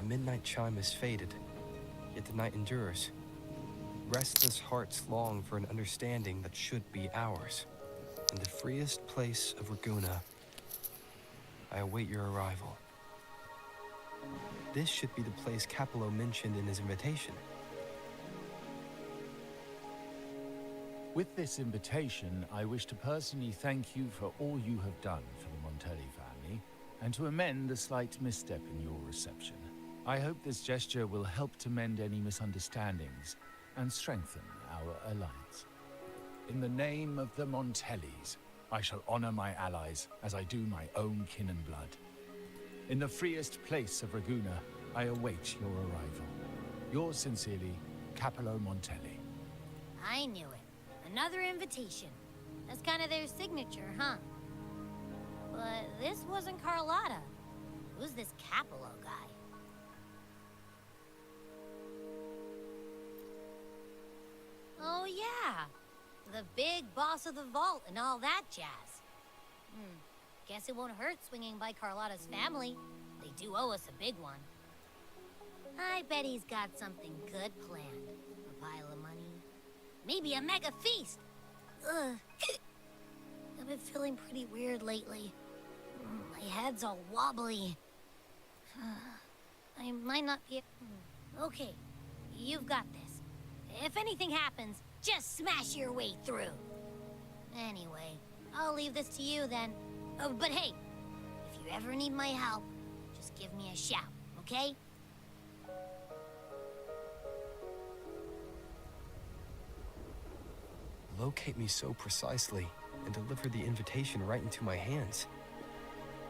midnight chime has faded, yet the night endures. Restless hearts long for an understanding that should be ours. In the freest place of Raguna, I await your arrival. This should be the place Capello mentioned in his invitation. With this invitation, I wish to personally thank you for all you have done for the Montelli family, and to amend the slight misstep in your reception. I hope this gesture will help to mend any misunderstandings and strengthen our alliance. In the name of the Montellis, I shall honor my allies as I do my own kin and blood. In the freest place of Raguna, I await your arrival. Yours sincerely, Capello Montelli. I knew it. Another invitation. That's kind of their signature, huh? But this wasn't Carlotta. Who's this Capello guy? Oh yeah, the big boss of the vault and all that jazz. Guess it won't hurt swinging by Carlotta's family. They do owe us a big one. I bet he's got something good planned. A pile of money. Maybe a mega feast! Ugh. I've been feeling pretty weird lately. My head's all wobbly. I might not be... Okay, you've got this. If anything happens, just smash your way through. Anyway, I'll leave this to you then. Oh, but hey, if you ever need my help, just give me a shout, okay? Locate me so precisely and deliver the invitation right into my hands.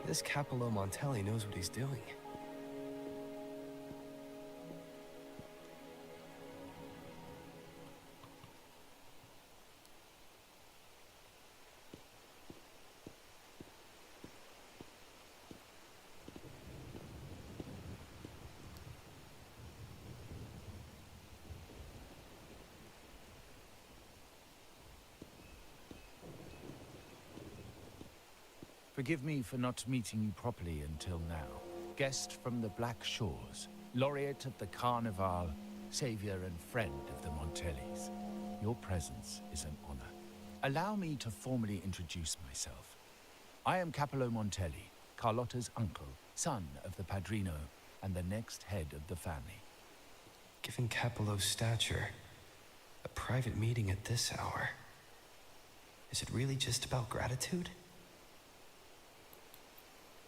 This Capello Montelli knows what he's doing. Forgive me for not meeting you properly until now. Guest from the Black Shores, laureate of the Carnival, savior and friend of the Montellis. Your presence is an honor. Allow me to formally introduce myself. I am Capello Montelli, Carlotta's uncle, son of the Padrino, and the next head of the family. Given Capello's stature, a private meeting at this hour. Is it really just about gratitude?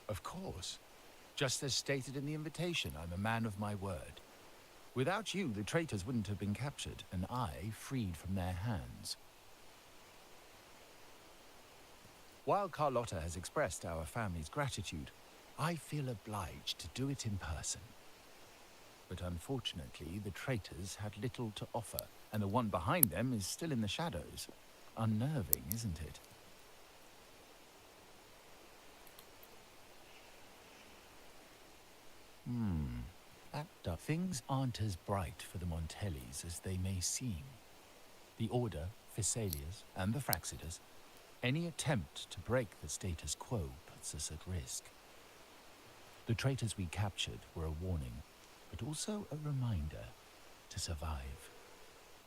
Of course. Just as stated in the invitation, I'm a man of my word. Without you, the traitors wouldn't have been captured, and I freed from their hands. While Carlotta has expressed our family's gratitude, I feel obliged to do it in person. But unfortunately, the traitors had little to offer, and the one behind them is still in the shadows. Unnerving, isn't it? Things aren't as bright for the Montellis as they may seem. The Order, Phassalias, and the Fraxidas, any attempt to break the status quo puts us at risk. The traitors we captured were a warning, but also a reminder to survive.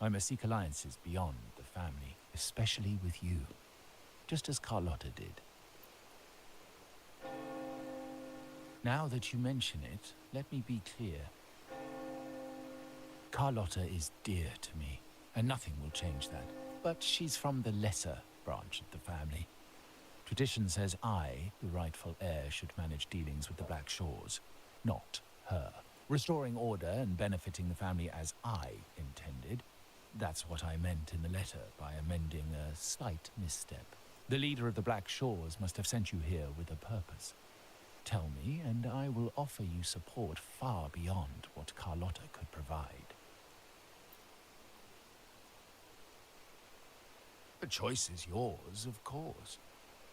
I must seek alliances beyond the family, especially with you, just as Carlotta did. Now that you mention it, let me be clear. Carlotta is dear to me, and nothing will change that. But she's from the lesser branch of the family. Tradition says I, the rightful heir, should manage dealings with the Black Shores, not her. Restoring order and benefiting the family as I intended. That's what I meant in the letter by amending a slight misstep. The leader of the Black Shores must have sent you here with a purpose. Tell me, and I will offer you support far beyond what Carlotta could provide. The choice is yours, of course.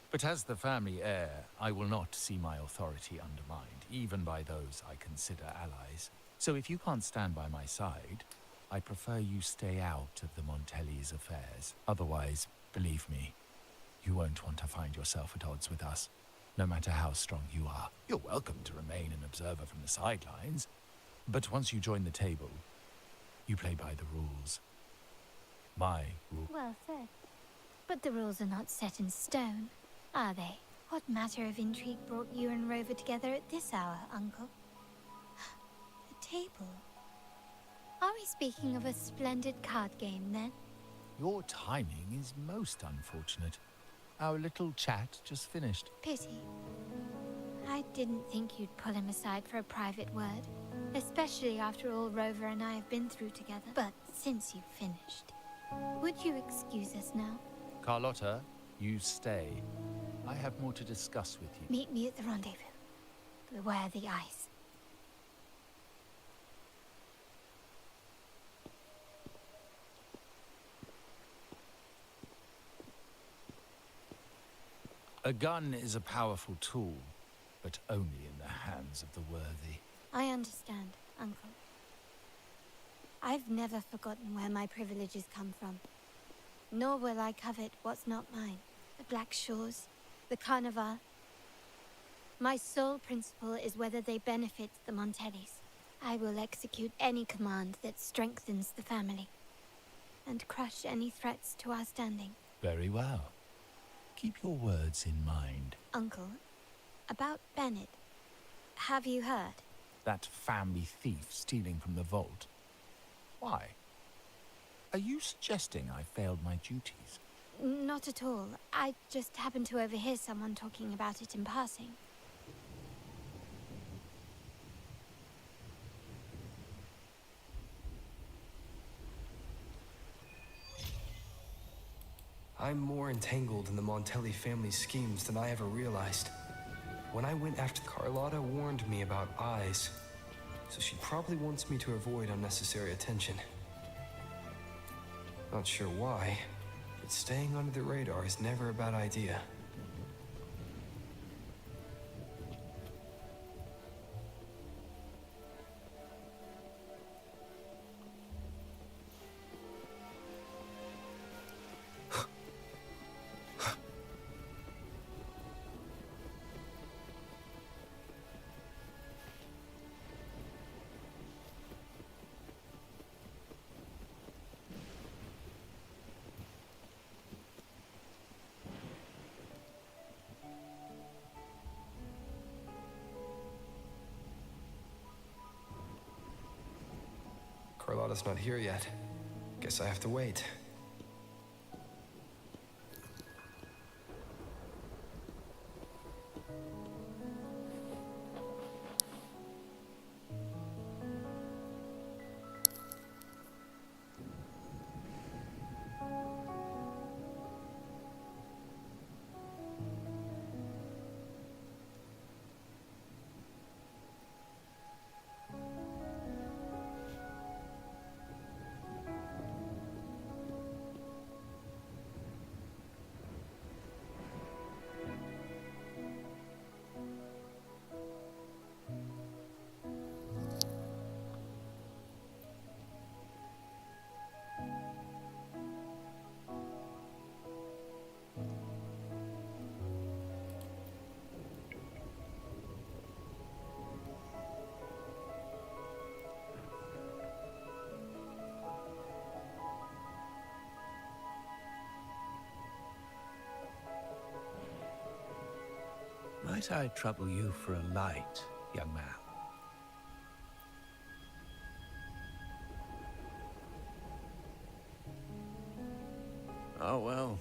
But as the family heir, I will not see my authority undermined, even by those I consider allies. So if you can't stand by my side, I prefer you stay out of the Montelli's affairs. Otherwise, believe me, you won't want to find yourself at odds with us, no matter how strong you are. You're welcome to remain an observer from the sidelines, But once you join the table, you play by the rules. My rule. Well said. But the rules are not set in stone, are they? What matter of intrigue brought you and Rover together at this hour, Uncle? A table? Are we speaking of a splendid card game, then? Your timing is most unfortunate. Our little chat just finished. Pity. I didn't think you'd pull him aside for a private word, especially after all Rover and I have been through together. But since you've finished, would you excuse us now? Carlotta, you stay. I have more to discuss with you. Meet me at the rendezvous. Beware the ice. A gun is a powerful tool, but only in the hands of the worthy. I understand, Uncle. I've never forgotten where my privileges come from. Nor will I covet what's not mine. The Black Shores, the Carnival. My sole principle is whether they benefit the Montellis. I will execute any command that strengthens the family, and crush any threats to our standing. Very well. Keep your words in mind. Uncle, about Bennett, have you heard? That family thief stealing from the vault. Why? Are you suggesting I failed my duties? Not at all. I just happened to overhear someone talking about it in passing. I'm more entangled in the Montelli family's schemes than I ever realized. When I went after Carlotta warned me about eyes, so she probably wants me to avoid unnecessary attention. Not sure why, but staying under the radar is never a bad idea. Carlotta's not here yet. Guess I have to wait. Might I trouble you for a light, young man? Oh, well,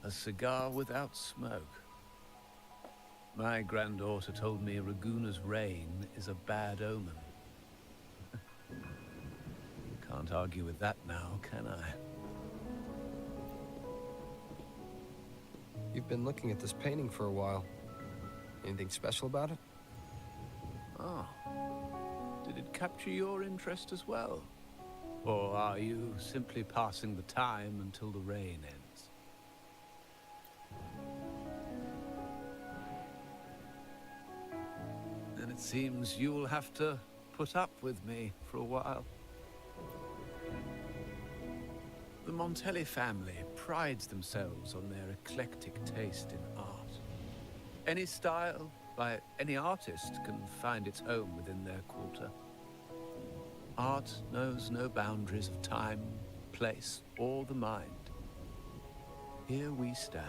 a cigar without smoke. My granddaughter told me Raguna's rain is a bad omen. Can't argue with that now, can I? You've been looking at this painting for a while. Anything special about it? Oh. Did it capture your interest as well? Or are you simply passing the time until the rain ends? Then it seems you'll have to put up with me for a while. The Montelli family prides themselves on their eclectic taste in art. Any style, by any artist, can find its home within their quarter. Art knows no boundaries of time, place, or the mind. Here we stand,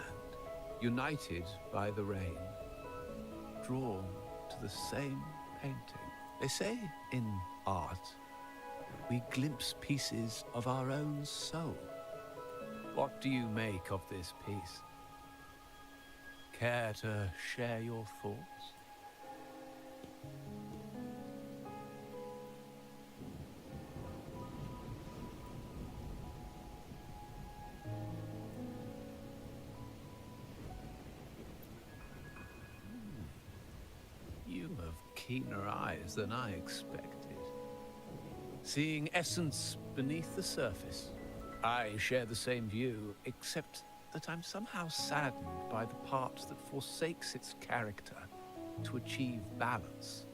united by the rain, drawn to the same painting. They say in art, we glimpse pieces of our own soul. What do you make of this piece? Care to share your thoughts? You have keener eyes than I expected. Seeing essence beneath the surface. I share the same view, except that I'm somehow saddened by the part that forsakes its character to achieve balance.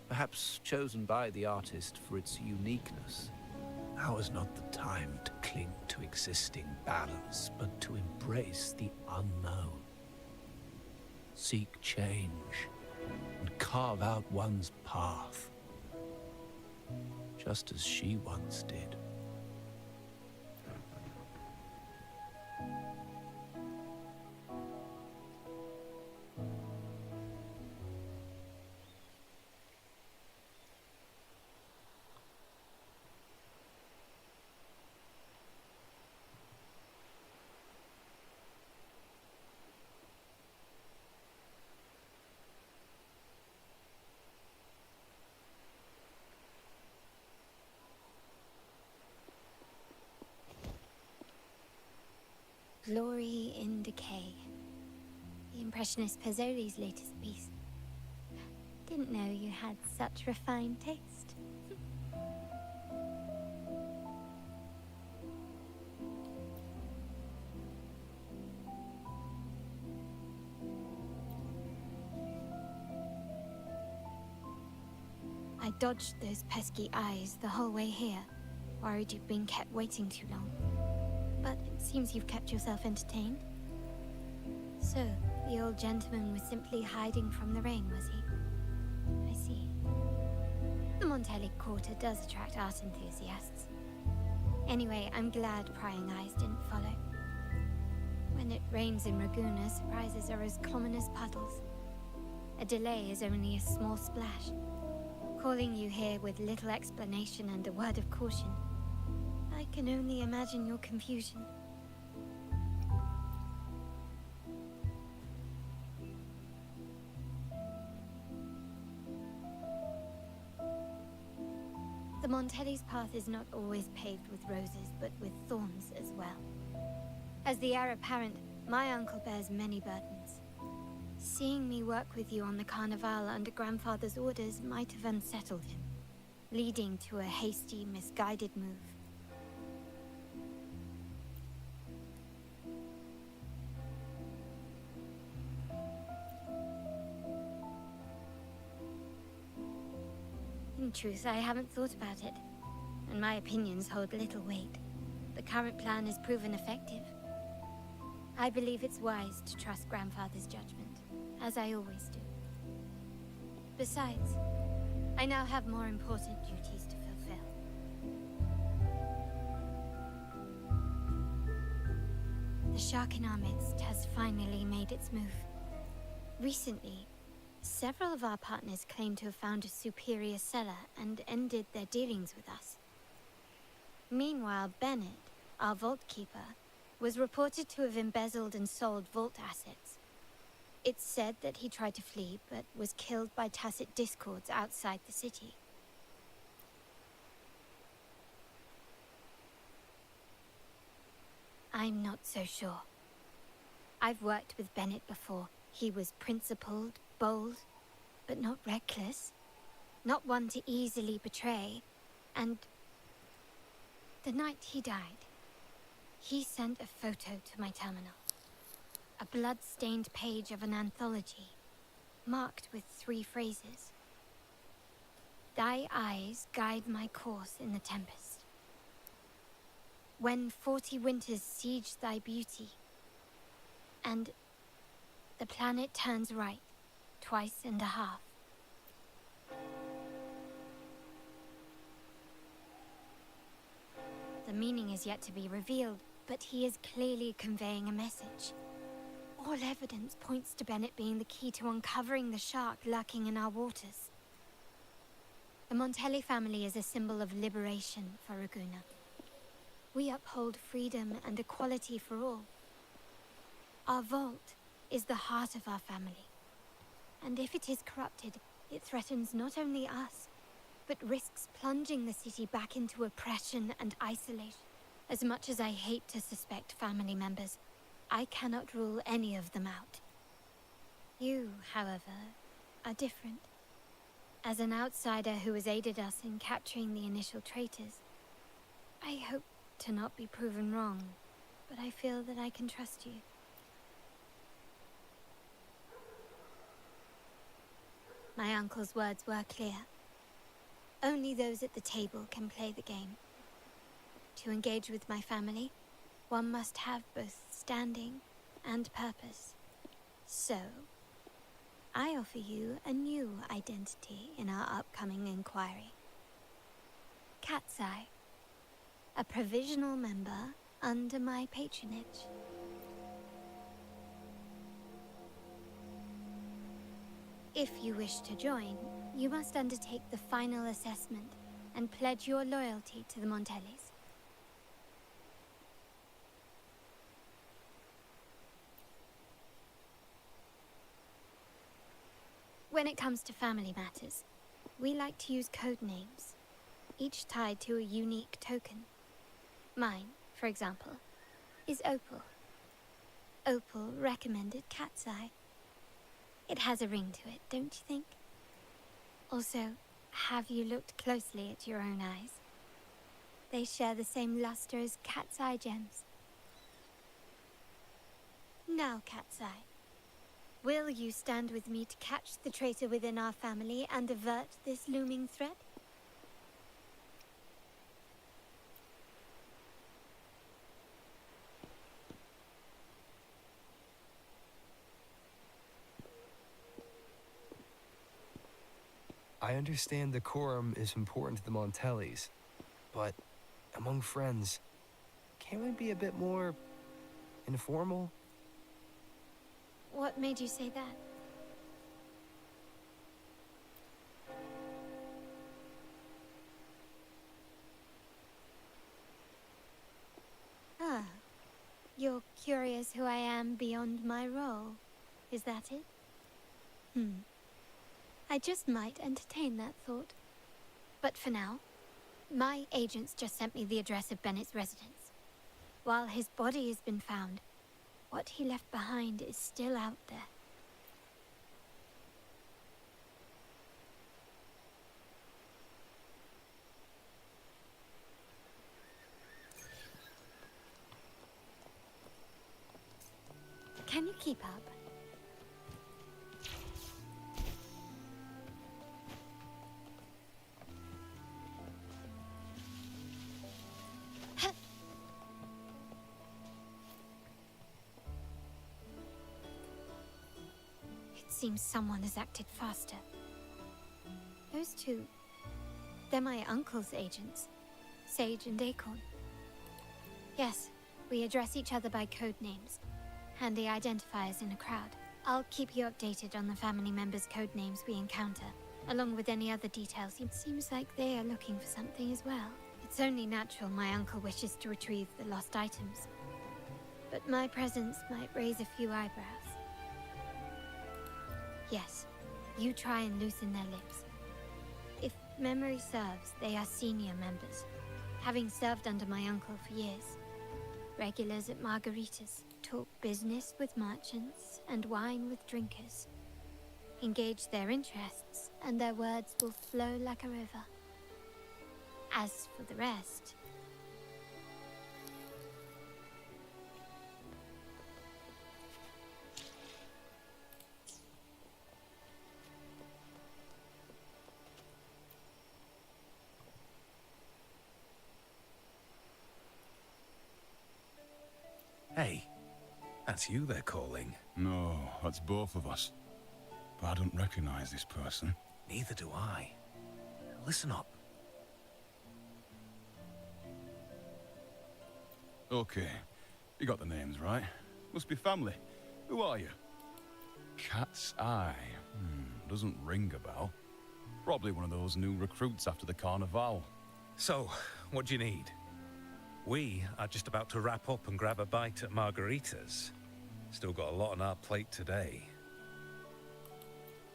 Perhaps chosen by the artist for its uniqueness. Now is not the time to cling to existing balance, but to embrace the unknown. Seek change and carve out one's path, just as she once did. Glory in Decay. The Impressionist Pazzoli's latest piece. Didn't know you had such refined taste. I dodged those pesky eyes the whole way here, worried you'd been kept waiting too long. But it seems you've kept yourself entertained. So, the old gentleman was simply hiding from the rain, was he? I see. The Montelli Quarter does attract art enthusiasts. Anyway, I'm glad prying eyes didn't follow. When it rains in Ragusa, surprises are as common as puddles. A delay is only a small splash. Calling you here with little explanation and a word of caution, I can only imagine your confusion. The Montelli's path is not always paved with roses, but with thorns as well. As the heir apparent, my uncle bears many burdens. Seeing me work with you on the Carnival under Grandfather's orders might have unsettled him, leading to a hasty, misguided move. In truth, I haven't thought about it, and my opinions hold little weight. The current plan has proven effective. I believe it's wise to trust Grandfather's judgment, as I always do. Besides, I now have more important duties to fulfill. The shark in our midst has finally made its move. Recently, several of our partners claim to have found a superior cellar and ended their dealings with us. Meanwhile, Bennett, our vault keeper, was reported to have embezzled and sold vault assets. It's said that he tried to flee, but was killed by tacit discords outside the city. I'm not so sure. I've worked with Bennett before. He was principled, bold, but not reckless. Not one to easily betray. And the night he died, he sent a photo to my terminal. A blood-stained page of an anthology, marked with 3 phrases. Thy eyes guide my course in the tempest. When 40 winters siege thy beauty, and the planet turns right, twice and a half. The meaning is yet to be revealed, but he is clearly conveying a message. All evidence points to Bennett being the key to uncovering the shark lurking in our waters. The Montelli family is a symbol of liberation for Raguna. We uphold freedom and equality for all. Our vault is the heart of our family. And if it is corrupted, it threatens not only us, but risks plunging the city back into oppression and isolation. As much as I hate to suspect family members, I cannot rule any of them out. You, however, are different. As an outsider who has aided us in capturing the initial traitors, I hope to not be proven wrong, but I feel that I can trust you. My uncle's words were clear. Only those at the table can play the game. To engage with my family, one must have both standing and purpose. So, I offer you a new identity in our upcoming inquiry. Cat's Eye, a provisional member under my patronage. If you wish to join, you must undertake the final assessment and pledge your loyalty to the Montellis. When it comes to family matters, we like to use code names, each tied to a unique token. Mine, for example, is Opal. Opal recommended Cat's Eye. It has a ring to it, don't you think? Also, have you looked closely at your own eyes? They share the same luster as Cat's Eye gems. Now, Cat's Eye, will you stand with me to catch the traitor within our family and avert this looming threat? I understand decorum is important to the Montellis, but among friends, can't we be a bit more informal? What made you say that? Ah, you're curious who I am beyond my role. Is that it? I just might entertain that thought. But for now, my agents just sent me the address of Bennett's residence. While his body has been found, what he left behind is still out there. Can you keep up? Seems someone has acted faster. Those two, they're my uncle's agents, Sage and Acorn. Yes, we address each other by code names, handy identifiers in a crowd. I'll keep you updated on the family members' code names we encounter, along with any other details. It seems like they are looking for something as well. It's only natural my uncle wishes to retrieve the lost items, but my presence might raise a few eyebrows. Yes, you try and loosen their lips. If memory serves, they are senior members, having served under my uncle for years. Regulars at margaritas, talk business with merchants and wine with drinkers. Engage their interests, and their words will flow like a river. As for the rest... Hey, that's you they're calling. No, that's both of us. But I don't recognize this person. Neither do I. Listen up. Okay, you got the names right. Must be family. Who are you? Cat's Eye. Doesn't ring a bell. Probably one of those new recruits after the Carnival. So, what do you need? We are just about to wrap up and grab a bite at Margarita's. Still got a lot on our plate today.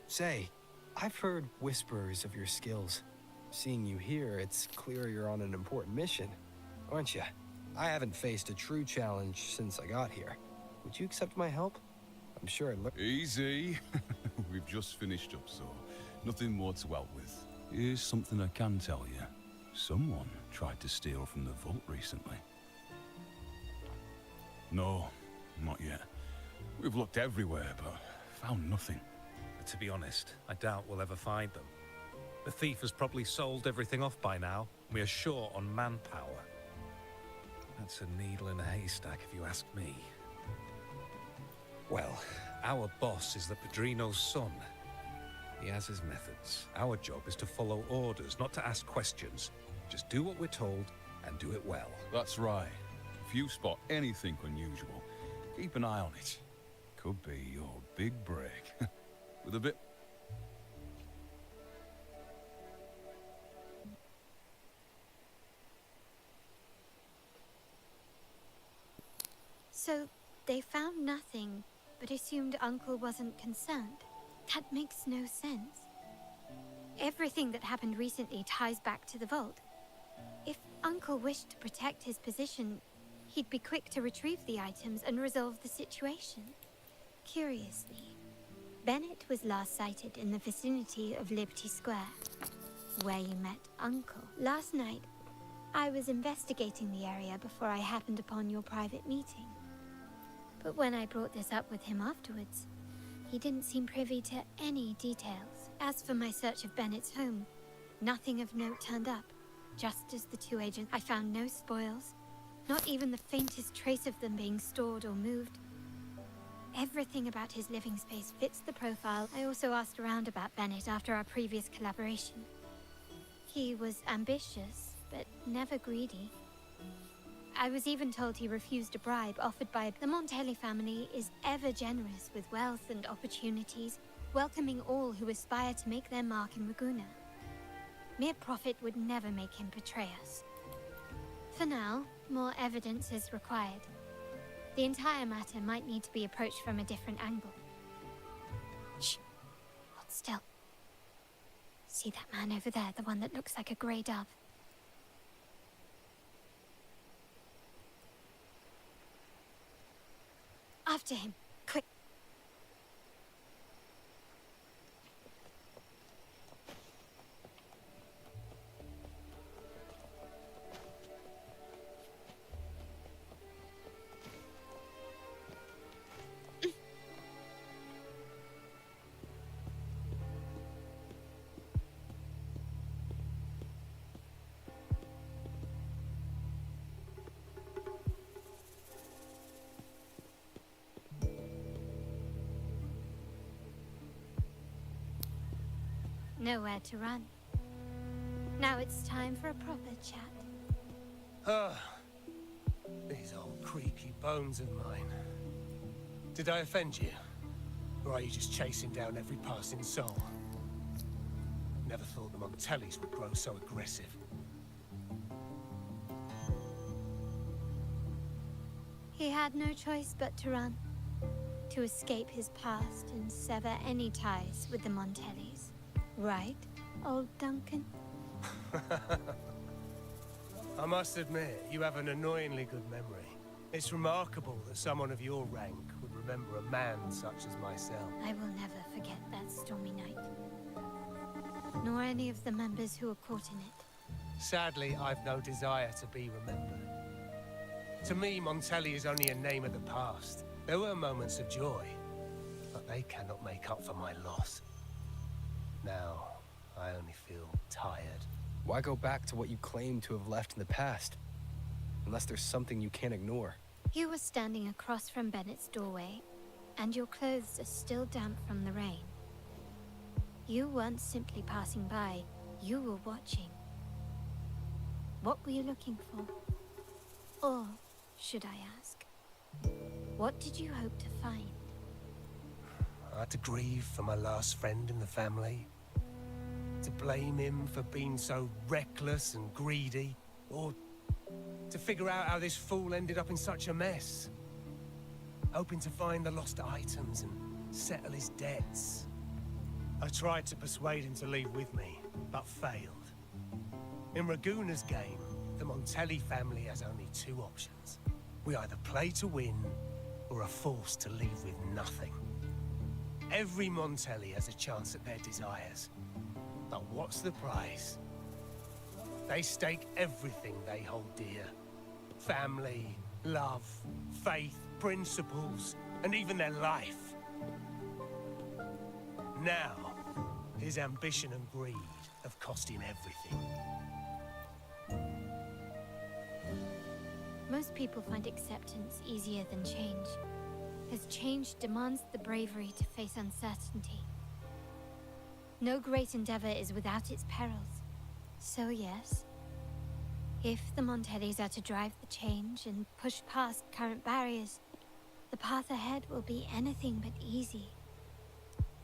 Say, I've heard whispers of your skills. Seeing you here, it's clear you're on an important mission, aren't you? I haven't faced a true challenge since I got here. Would you accept my help? I'm sure I'd look. Easy. We've just finished up, so nothing more to help with. Here's something I can tell you. Someone tried to steal from the vault recently. No, not yet. We've looked everywhere, but found nothing. To be honest, I doubt we'll ever find them. The thief has probably sold everything off by now. We are short on manpower. That's a needle in a haystack, if you ask me. Well, our boss is the Padrino's son. He has his methods. Our job is to follow orders, not to ask questions. Just do what we're told, and do it well. That's right. If you spot anything unusual, keep an eye on it. Could be your big break. With a bit... So, they found nothing, but assumed Uncle wasn't concerned. That makes no sense. Everything that happened recently ties back to the vault. If Uncle wished to protect his position, he'd be quick to retrieve the items and resolve the situation. Curiously, Bennett was last sighted in the vicinity of Liberty Square, where you met Uncle. Last night, I was investigating the area before I happened upon your private meeting. But when I brought this up with him afterwards, he didn't seem privy to any details. As for my search of Bennett's home, nothing of note turned up. Just as the two agents, I found no spoils, not even the faintest trace of them being stored or moved. Everything about his living space fits the profile. I also asked around about Bennett after our previous collaboration. He was ambitious, but never greedy. I was even told he refused a bribe offered by the Montelli family is ever generous with wealth and opportunities, welcoming all who aspire to make their mark in Ragusa. Mere profit would never make him betray us. For now, more evidence is required. The entire matter might need to be approached from a different angle. Shh! Hold still. See that man over there, the one that looks like a grey dove? After him, quick! Nowhere to run. Now it's time for a proper chat. Ah, these old creaky bones of mine. Did I offend you? Or are you just chasing down every passing soul? Never thought the Montellis would grow so aggressive. He had no choice but to run. To escape his past and sever any ties with the Montellis. Right, old Duncan? I must admit, you have an annoyingly good memory. It's remarkable that someone of your rank would remember a man such as myself. I will never forget that stormy night. Nor any of the members who were caught in it. Sadly, I've no desire to be remembered. To me, Montelli is only a name of the past. There were moments of joy, but they cannot make up for my loss. Now, I only feel tired. Why go back to what you claim to have left in the past? Unless there's something you can't ignore. You were standing across from Bennett's doorway, and your clothes are still damp from the rain. You weren't simply passing by, you were watching. What were you looking for? Or should I ask? What did you hope to find? I had to grieve for my last friend in the family. To blame him for being so reckless and greedy, or to figure out how this fool ended up in such a mess. Hoping to find the lost items and settle his debts. I tried to persuade him to leave with me, but failed. In Raguna's game, the Montelli family has only two options. We either play to win, or are forced to leave with nothing. Every Montelli has a chance at their desires. But what's the price? They stake everything they hold dear. Family, love, faith, principles, and even their life. Now, his ambition and greed have cost him everything. Most people find acceptance easier than change, as change demands the bravery to face uncertainty. No great endeavor is without its perils. So yes, if the Montellis are to drive the change and push past current barriers, the path ahead will be anything but easy.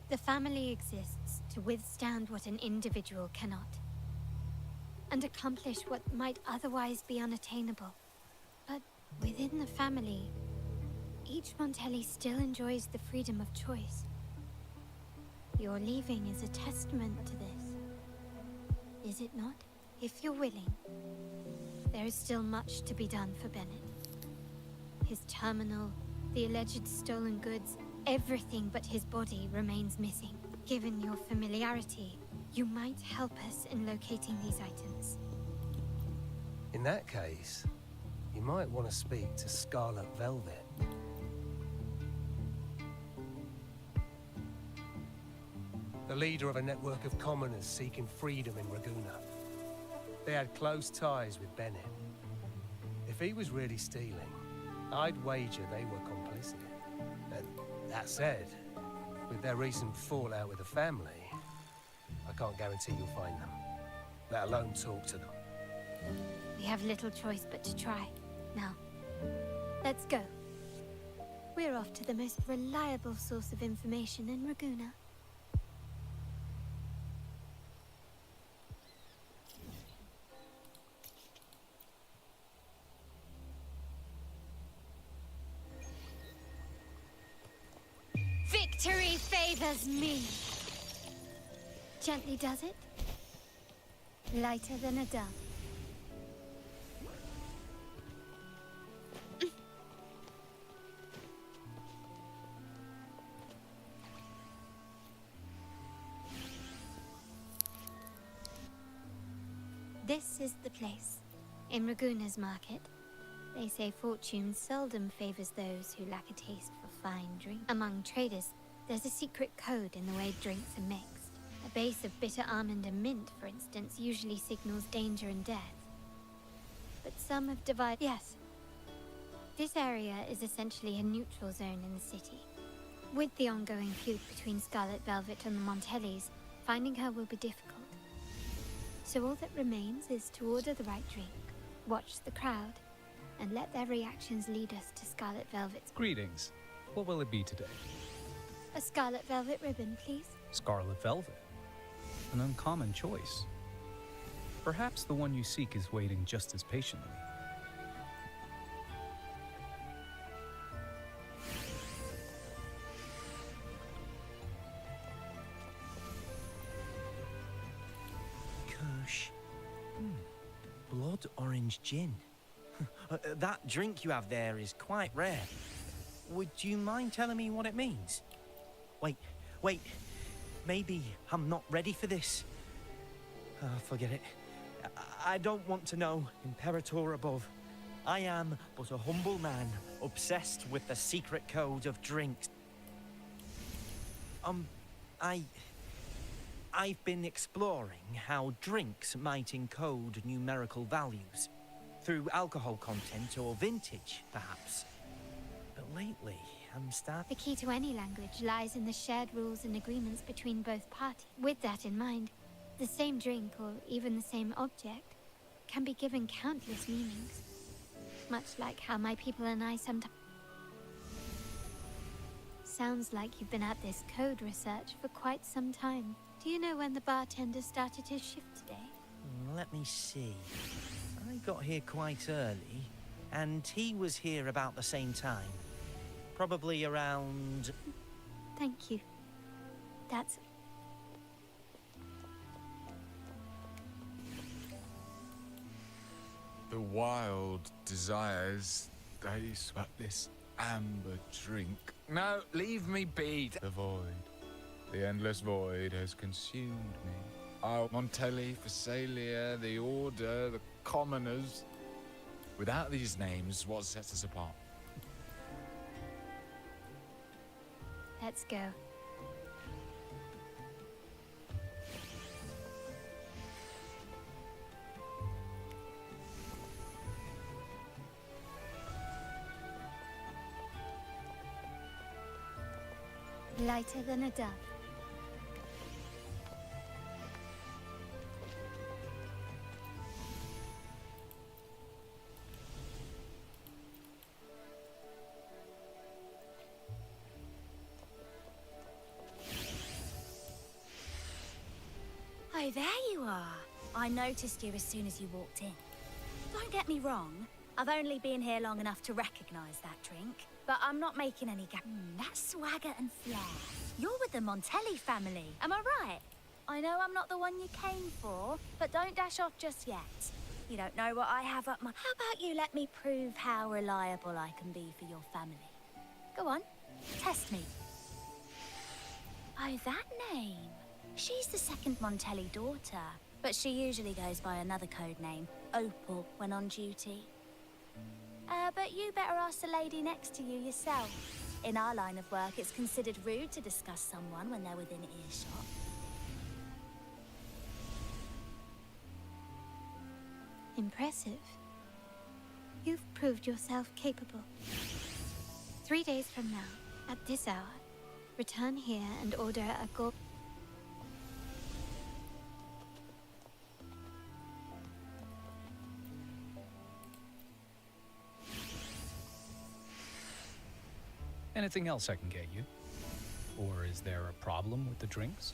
The family exists to withstand what an individual cannot, and accomplish what might otherwise be unattainable. But within the family, each Montelli still enjoys the freedom of choice. Your leaving is a testament to this, is it not? If you're willing, there is still much to be done for Bennett. His terminal, the alleged stolen goods, everything but his body remains missing. Given your familiarity, you might help us in locating these items. In that case, you might want to speak to Scarlet Velvet. The leader of a network of commoners seeking freedom in Raguna. They had close ties with Bennett. If he was really stealing, I'd wager they were complicit. And that said, with their recent fallout with the family, I can't guarantee you'll find them, let alone talk to them. We have little choice but to try. Now, let's go. We're off to the most reliable source of information in Raguna. Victory favors me. Gently does it. Lighter than a dove. This is the place. In Raguna's market, they say fortune seldom favors those who lack a taste for fine drink. Among traders, there's a secret code in the way drinks are mixed. A base of bitter almond and mint, for instance, usually signals danger and death. But some have divided... Yes. This area is essentially a neutral zone in the city. With the ongoing feud between Scarlet Velvet and the Montellis, finding her will be difficult. So all that remains is to order the right drink, watch the crowd, and let their reactions lead us to Scarlet Velvet's... Greetings. What will it be today? A Scarlet Velvet ribbon, please. Scarlet Velvet. An uncommon choice. Perhaps the one you seek is waiting just as patiently. Kirsch. Blood orange gin. That drink you have there is quite rare. Would you mind telling me what it means? Wait. Maybe I'm not ready for this. Forget it. I don't want to know, Imperator above. I am but a humble man, obsessed with the secret code of drinks. I've been exploring how drinks might encode numerical values. Through alcohol content or vintage, perhaps. But lately, I'm starting... The key to any language lies in the shared rules and agreements between both parties. With that in mind, the same drink, or even the same object, can be given countless meanings. much like how my people and I sometimes... Sounds like you've been at this code research for quite some time. Do you know when the bartender started his shift today? Let me see. I got here quite early, and he was here about the same time. Probably around... Thank you. That's... The wild desires, they swept this amber drink. No, leave me be. The void, the endless void has consumed me. Oh, Montelli, Phasalia, the Order, the Commoners. Without these names, what sets us apart? Let's go. Lighter than a dove. Oh, there you are. I noticed you as soon as you walked in. Don't get me wrong, I've only been here long enough to recognize that drink, but I'm not making any that swagger and flair. You're with the Montelli family, am I right? I know I'm not the one you came for, but don't dash off just yet. You don't know what I have up my... How about you let me prove how reliable I can be for your family? Go on, test me. Oh, that name. She's the second Montelli daughter, but she usually goes by another code name, Opal, when on duty. But you better ask the lady next to you yourself. In our line of work, it's considered rude to discuss someone when they're within earshot. Impressive. You've proved yourself capable. 3 days from now, at this hour, return here and order a gold... Anything else I can get you? Or is there a problem with the drinks?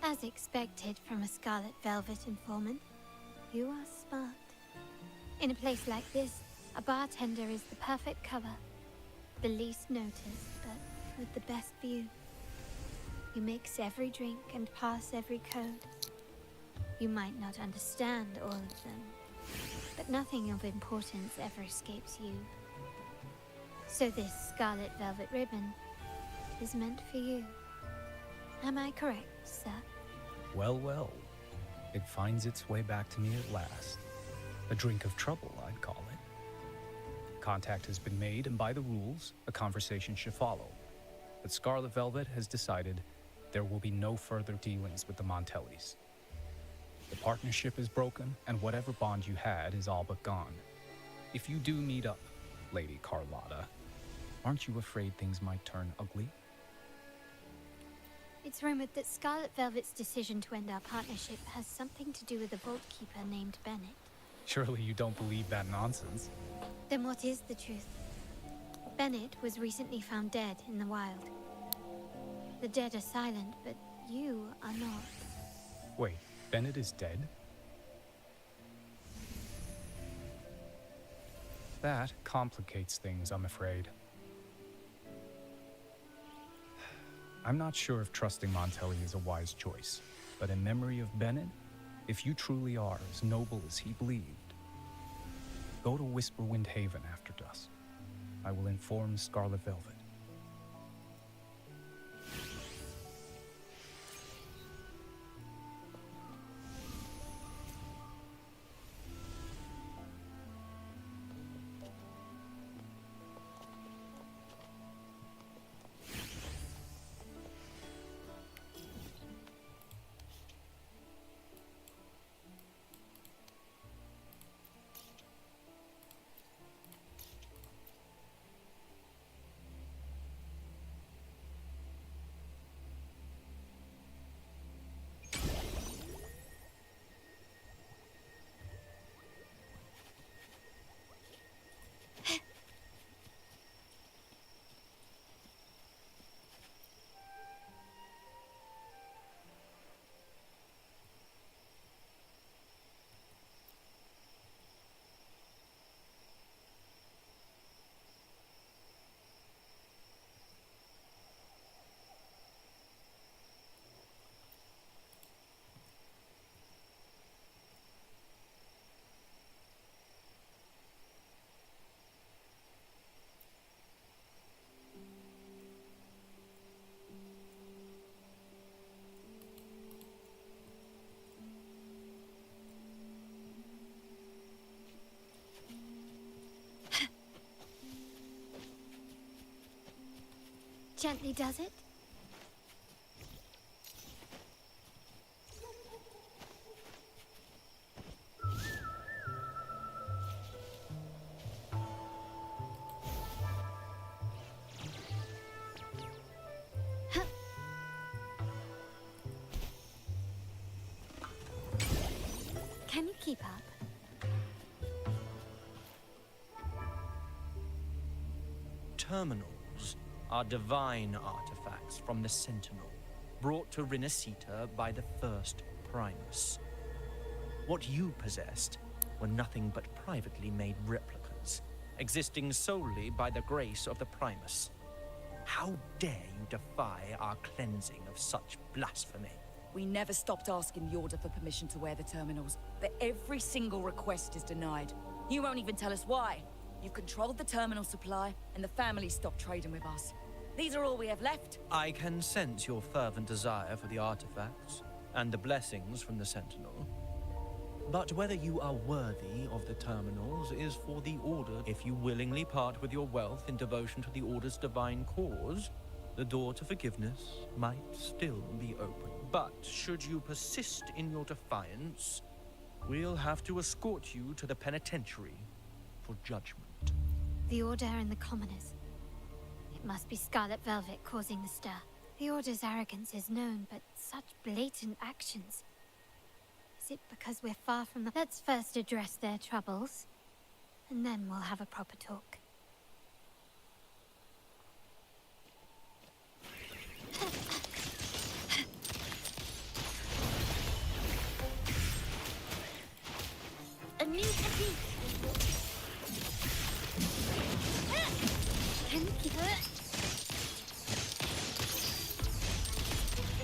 As expected from a Scarlet Velvet informant, you are smart. In a place like this, a bartender is the perfect cover. The least noticed, but with the best view. You mix every drink and pass every code. You might not understand all of them, but nothing of importance ever escapes you. So this Scarlet Velvet ribbon is meant for you. Am I correct, sir? Well, well. It finds its way back to me at last. A drink of trouble, I'd call it. Contact has been made, and by the rules, a conversation should follow. But Scarlet Velvet has decided there will be no further dealings with the Montellis. The partnership is broken, and whatever bond you had is all but gone. If you do meet up, Lady Carlotta, aren't you afraid things might turn ugly? It's rumored that Scarlet Velvet's decision to end our partnership has something to do with a vault keeper named Bennett. Surely you don't believe that nonsense. Then what is the truth? Bennett was recently found dead in the wild. The dead are silent, but you are not. Wait, Bennett is dead? That complicates things, I'm afraid. I'm not sure if trusting Montelli is a wise choice, but in memory of Bennett, if you truly are as noble as he believed, go to Whisperwind Haven after dusk. I will inform Scarlet Velvet. gently does it. Can you keep up? Terminals are divine artifacts from the Sentinel, brought to Rinascita by the first Primus. What you possessed were nothing but privately made replicas, existing solely by the grace of the Primus. How dare you defy our cleansing of such blasphemy? We never stopped asking the Order for permission to wear the terminals, but every single request is denied. You won't even tell us why. You've controlled the terminal supply, and the family stopped trading with us. These are all we have left. I can sense your fervent desire for the artifacts and the blessings from the Sentinel. But whether you are worthy of the terminals is for the Order. If you willingly part with your wealth in devotion to the Order's divine cause, the door to forgiveness might still be open. But should you persist in your defiance, we'll have to escort you to the penitentiary for judgment. The Order and the commoners. It must be Scarlet Velvet causing the stir. The Order's arrogance is known, but such blatant actions. Is it because we're far from the... Let's first address their troubles, and then we'll have a proper talk. A new technique. Can you keep it?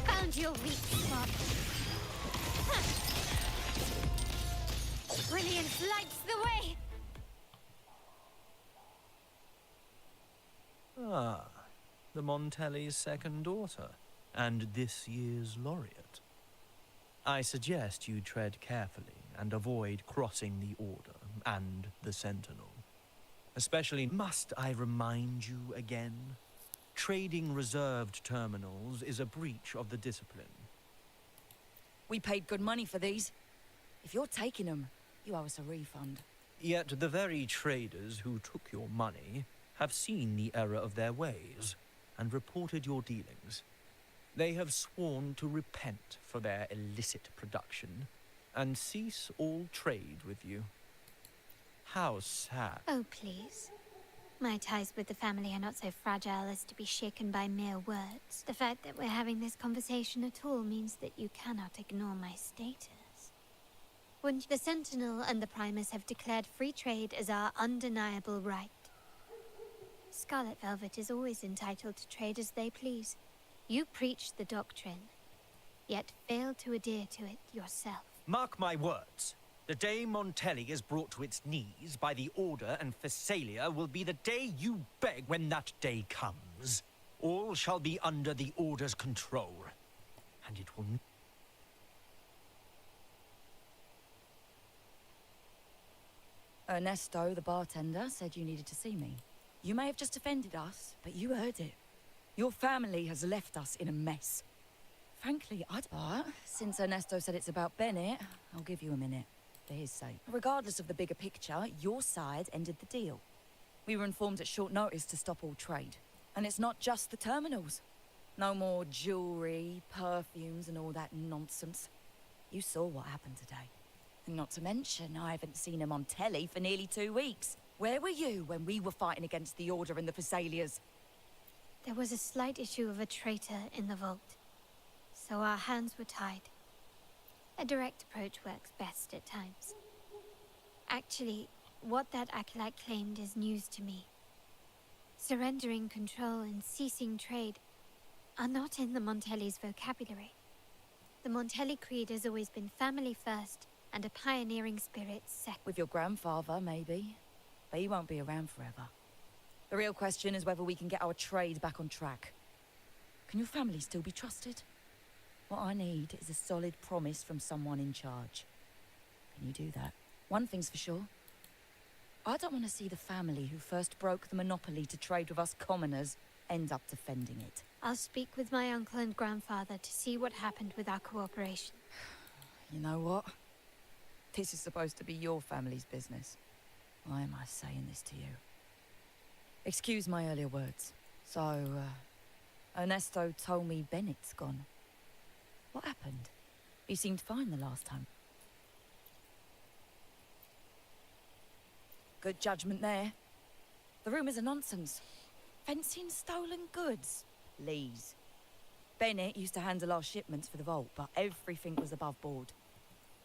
Found your weak spot. Brilliance lights the way. Ah, the Montelli's second daughter, and this year's laureate. I suggest you tread carefully and avoid crossing the Order and the Sentinel. Especially, must I remind you again? Trading reserved terminals is a breach of the discipline. We paid good money for these. If you're taking them, you owe us a refund. Yet the very traders who took your money have seen the error of their ways and reported your dealings. They have sworn to repent for their illicit production and cease all trade with you. How sad. Oh, please. My ties with the family are not so fragile as to be shaken by mere words. The fact that we're having this conversation at all means that you cannot ignore my status. When the Sentinel and the Primus have declared free trade as our undeniable right. Scarlet Velvet is always entitled to trade as they please. You preach the doctrine, yet fail to adhere to it yourself. Mark my words. The day Montelli is brought to its knees by the Order and Phasalia will be the day you beg. When that day comes, all shall be under the Order's control. And it will... Ernesto, the bartender, said you needed to see me. You may have just offended us, but you heard it. Your family has left us in a mess. Frankly, but since Ernesto said it's about Bennett, I'll give you a minute, for his sake. Regardless of the bigger picture, your side ended the deal. We were informed at short notice to stop all trade. And it's not just the terminals. No more jewelry, perfumes, and all that nonsense. You saw what happened today. And not to mention, I haven't seen a Montelli for nearly 2 weeks. Where were you when we were fighting against the Order and the Phasalias? There was a slight issue of a traitor in the vault, so our hands were tied. A direct approach works best at times. Actually, what that acolyte claimed is news to me. Surrendering control and ceasing trade are not in the Montelli's vocabulary. The Montelli creed has always been family first and a pioneering spirit second. With your grandfather, maybe. But he won't be around forever. The real question is whether we can get our trade back on track. Can your family still be trusted? What I need is a solid promise from someone in charge. Can you do that? One thing's for sure. I don't want to see the family who first broke the monopoly to trade with us commoners end up defending it. I'll speak with my uncle and grandfather to see what happened with our cooperation. You know what? This is supposed to be your family's business. Why am I saying this to you? Excuse my earlier words. So, Ernesto told me Bennett's gone. What happened? He seemed fine the last time. Good judgment there. The rumours are nonsense. Fencing stolen goods. Lees. Bennett used to handle our shipments for the vault, but everything was above board.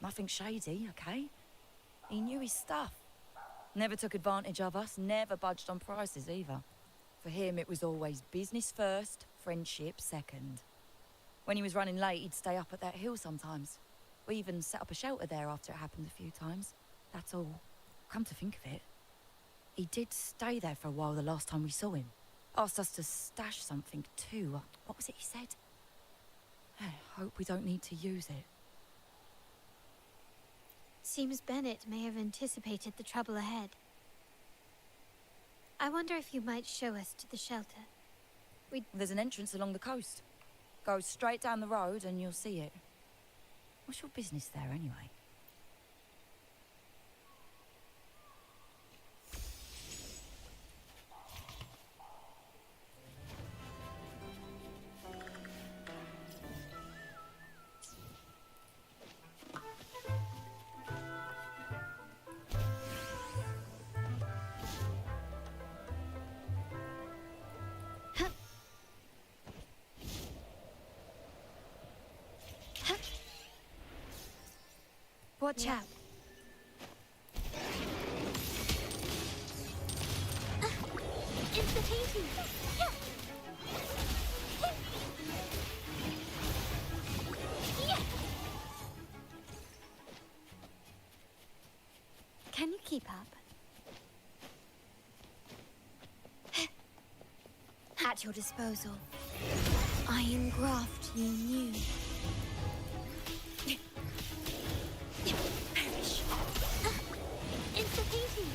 Nothing shady, okay? He knew his stuff. Never took advantage of us, never budged on prices either. For him, it was always business first, friendship second. When he was running late, he'd stay up at that hill sometimes. We even set up a shelter there after it happened a few times. That's all. Come to think of it, he did stay there for a while the last time we saw him. Asked us to stash something too. What was it he said? I hope we don't need to use it. Seems Bennett may have anticipated the trouble ahead. I wonder if you might show us to the shelter. There's an entrance along the coast. Go straight down the road and you'll see it. What's your business there anyway? Watch out. It's the painting. Yeah. Yeah. Can you keep up? At your disposal. Iron graft you knew. Perish. It's the painting.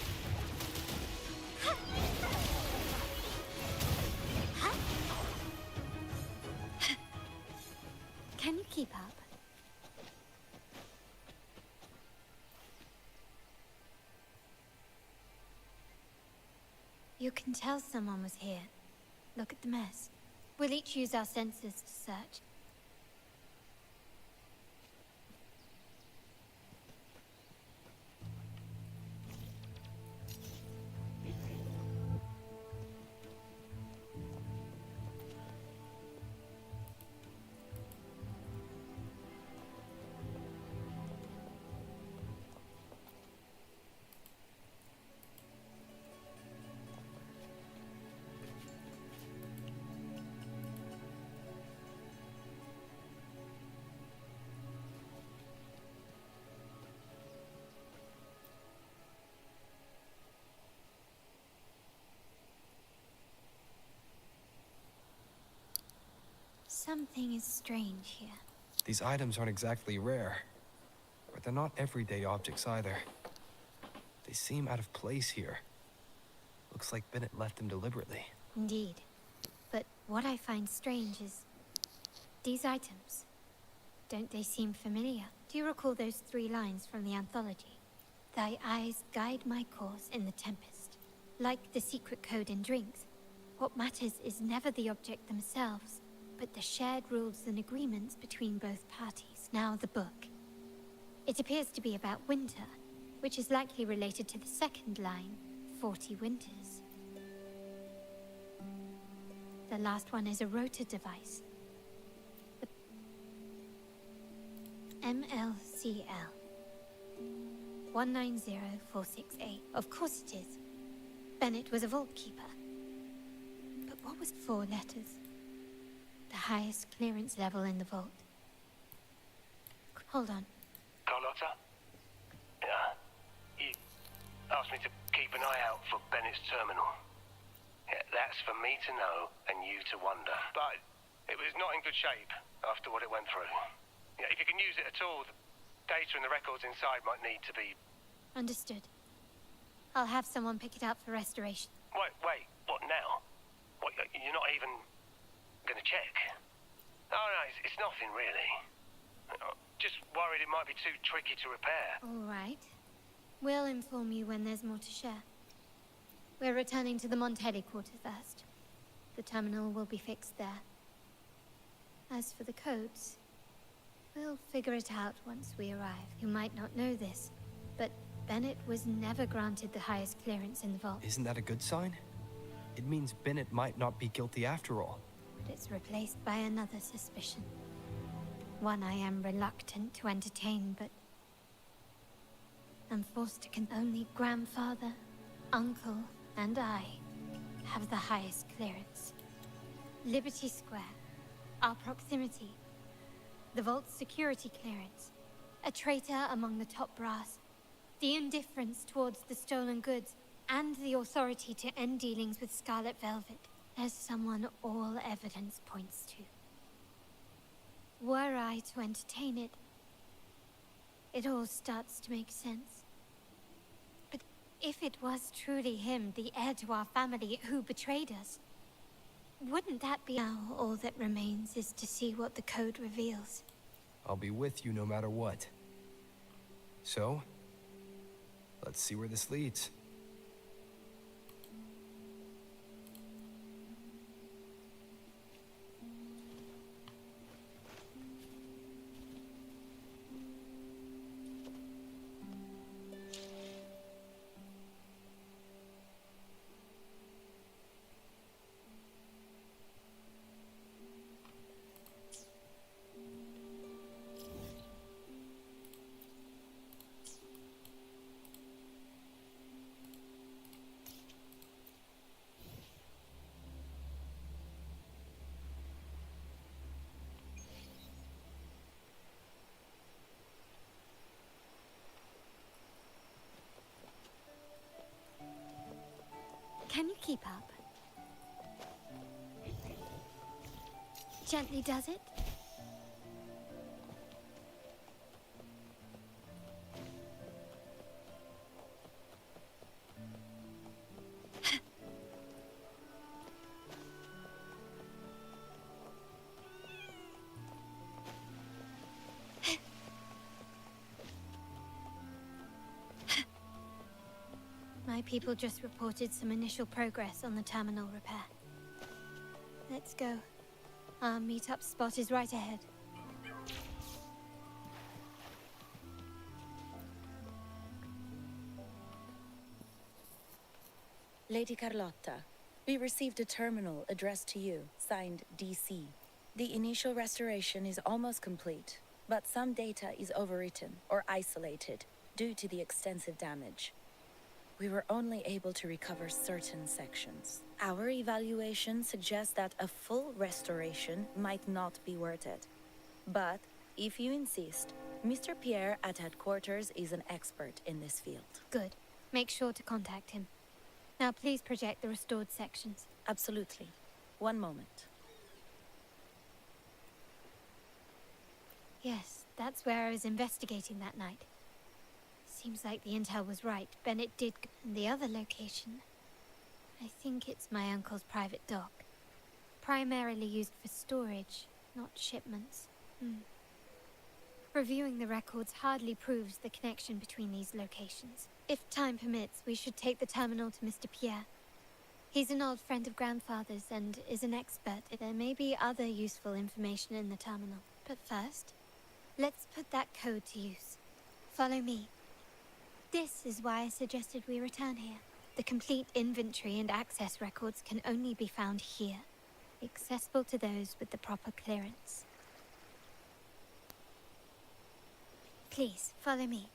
Can you keep up? You can tell someone was here. Look at the mess. We'll each use our senses to search. Something is strange here. These items aren't exactly rare, but they're not everyday objects either. They seem out of place here. Looks like Bennett left them deliberately. Indeed. But what I find strange is these items. Don't they seem familiar? Do you recall those 3 lines from the anthology? Thy eyes guide my course in the tempest. Like the secret code in drinks, what matters is never the object themselves, but the shared rules and agreements between both parties. Now the book. It appears to be about winter, which is likely related to the second line, 40 winters. The last one is a rotor device. The MLCL 190468. Of course it is. Bennett was a vault keeper. But what was 4 letters? The highest clearance level in the vault. Hold on. Carlotta? Yeah. You asked me to keep an eye out for Bennett's terminal. Yeah, that's for me to know and you to wonder. But it was not in good shape after what it went through. Yeah, if you can use it at all, the data and the records inside might need to be... Understood. I'll have someone pick it up for restoration. Wait, what now? What, you're not even gonna check? Oh, no, it's nothing really. Just worried it might be too tricky to repair. All right. We'll inform you when there's more to share. We're returning to the Montelli Quarter first. The terminal will be fixed there. As for the codes, we'll figure it out once we arrive. You might not know this, but Bennett was never granted the highest clearance in the vault. Isn't that a good sign? It means Bennett might not be guilty after all. But it's replaced by another suspicion. One I am reluctant to entertain, but I'm forced to only grandfather, uncle, and I have the highest clearance. Liberty Square, our proximity, the vault's security clearance, a traitor among the top brass, the indifference towards the stolen goods, and the authority to end dealings with Scarlet Velvet. There's someone all evidence points to. Were I to entertain it, it all starts to make sense. But if it was truly him, the heir to our family, who betrayed us, wouldn't that be now all that remains is to see what the code reveals? I'll be with you no matter what. So, let's see where this leads. Can you keep up? Gently does it? My people just reported some initial progress on the terminal repair. Let's go. Our meetup spot is right ahead. Lady Carlotta, we received a terminal addressed to you, signed DC. The initial restoration is almost complete, but some data is overwritten or isolated due to the extensive damage. We were only able to recover certain sections. Our evaluation suggests that a full restoration might not be worth it. But, if you insist, Mr. Pierre at headquarters is an expert in this field. Good. Make sure to contact him. Now please project the restored sections. Absolutely. One moment. Yes, that's where I was investigating that night. Seems like the intel was right. Bennett did. And the other location, I think it's my uncle's private dock. Primarily used for storage, not shipments. Reviewing the records hardly proves the connection between these locations. If time permits, we should take the terminal to Mr. Pierre. He's an old friend of grandfather's and is an expert. There may be other useful information in the terminal. But first, let's put that code to use. Follow me. This is why I suggested we return here. The complete inventory and access records can only be found here, accessible to those with the proper clearance. Please, follow me.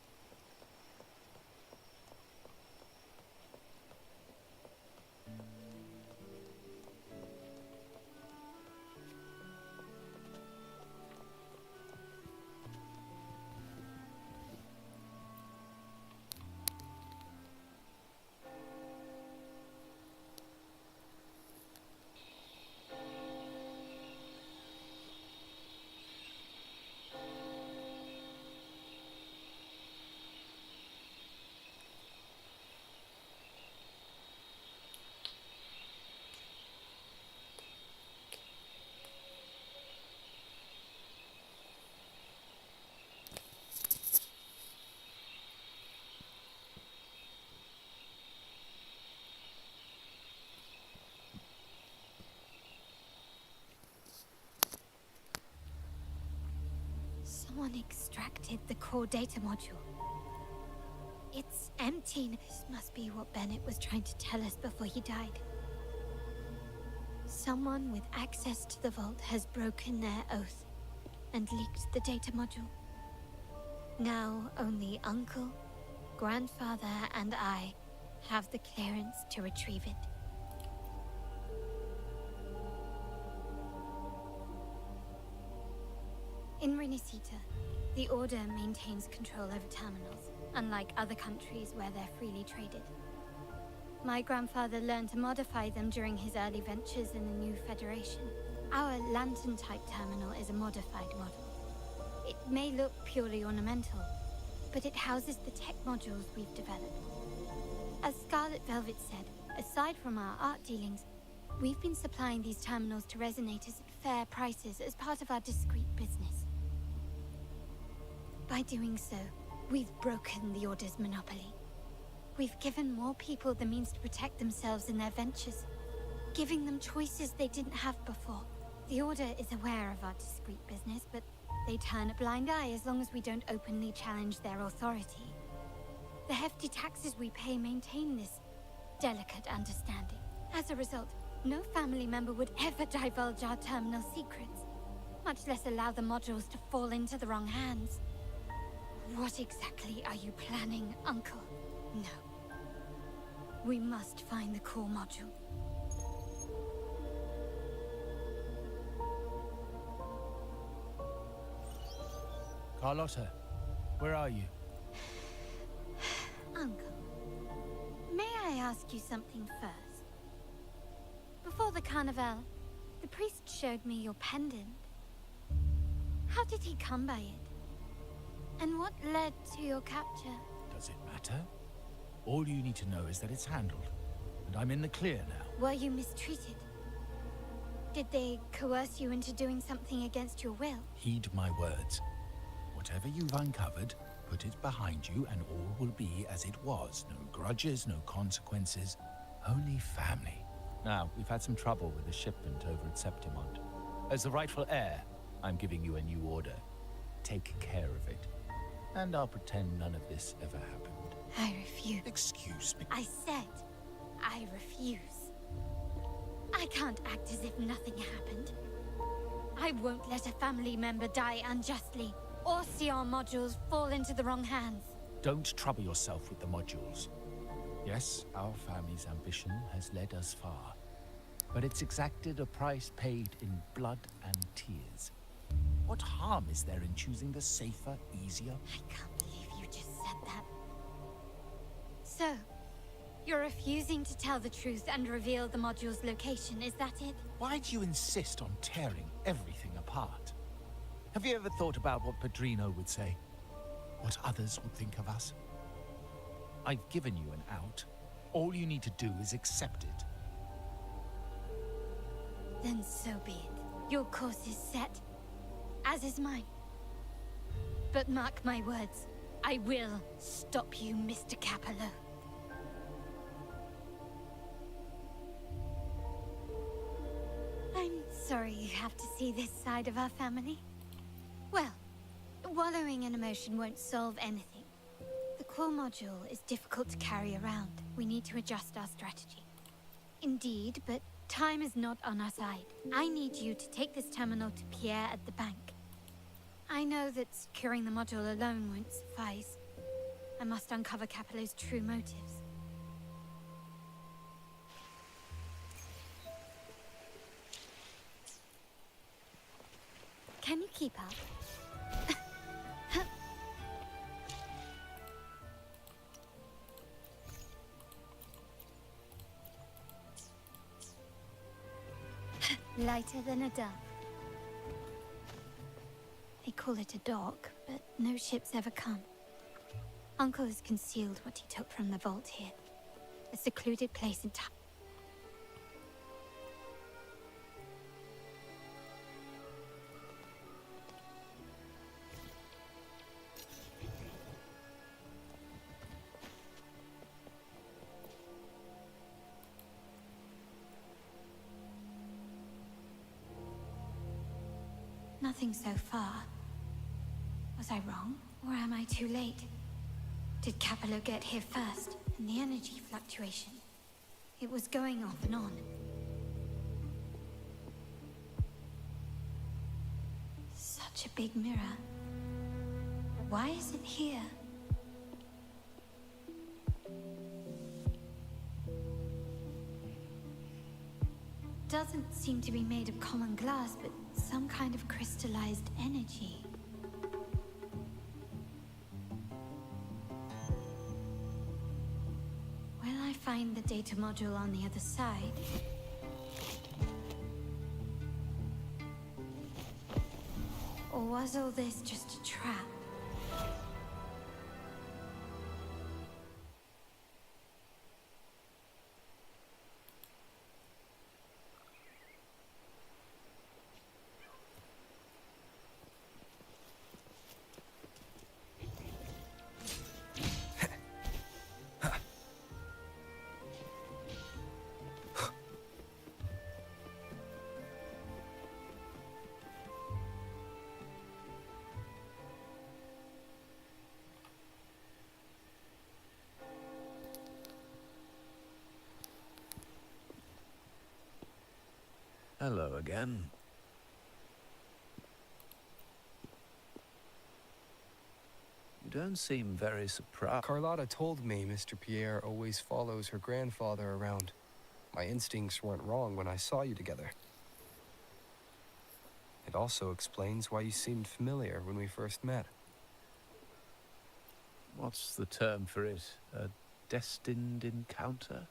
Someone extracted the core data module. It's empty. This must be what Bennett was trying to tell us before he died. Someone with access to the vault has broken their oath and leaked the data module. Now only Uncle, Grandfather, and I have the clearance to retrieve it. In Renisita, the Order maintains control over terminals, unlike other countries where they're freely traded. My grandfather learned to modify them during his early ventures in the new Federation. Our lantern-type terminal is a modified model. It may look purely ornamental, but it houses the tech modules we've developed. As Scarlet Velvet said, aside from our art dealings, we've been supplying these terminals to resonators at fair prices as part of our discreet business. By doing so, we've broken the Order's monopoly. We've given more people the means to protect themselves in their ventures, giving them choices they didn't have before. The Order is aware of our discreet business, but they turn a blind eye as long as we don't openly challenge their authority. The hefty taxes we pay maintain this delicate understanding. As a result, no family member would ever divulge our terminal secrets, much less allow the modules to fall into the wrong hands. What exactly are you planning, Uncle? No. We must find the core module. Carlotta, where are you? Uncle, may I ask you something first? Before the carnival, the priest showed me your pendant. How did he come by it? And what led to your capture? Does it matter? All you need to know is that it's handled, and I'm in the clear now. Were you mistreated? Did they coerce you into doing something against your will? Heed my words. Whatever you've uncovered, put it behind you and all will be as it was. No grudges, no consequences, only family. Now, we've had some trouble with a shipment over at Septimont. As the rightful heir, I'm giving you a new order. Take care of it. And I'll pretend none of this ever happened. I refuse. Excuse me. I said, I refuse. I can't act as if nothing happened. I won't let a family member die unjustly, or see our modules fall into the wrong hands. Don't trouble yourself with the modules. Yes, our family's ambition has led us far, but it's exacted a price paid in blood and tears. What harm is there in choosing the safer, easier? I can't believe you just said that. So, you're refusing to tell the truth and reveal the module's location, is that it? Why do you insist on tearing everything apart? Have you ever thought about what Padrino would say? What others would think of us? I've given you an out. All you need to do is accept it. Then so be it. Your course is set, as is mine. But mark my words, I will stop you, Mr. Capello. I'm sorry you have to see this side of our family. Well, wallowing in emotion won't solve anything. The core module is difficult to carry around. We need to adjust our strategy. Indeed, but time is not on our side. I need you to take this terminal to Pierre at the bank. I know that securing the module alone won't suffice. I must uncover Capello's true motives. Can you keep up? Lighter than a dove. They call it a dock, but no ships ever come. Uncle has concealed what he took from the vault here. A secluded place in time. Nothing so far. Was I wrong? Or am I too late? Did Capello get here first? And the energy fluctuation? It was going off and on. Such a big mirror. Why is it here? Doesn't seem to be made of common glass, but some kind of crystallized energy. Will I find the data module on the other side? Or was all this just a trap? Hello again. You don't seem very surprised. Carlotta told me Mr. Pierre always follows her grandfather around. My instincts weren't wrong when I saw you together. It also explains why you seemed familiar when we first met. What's the term for it? A destined encounter?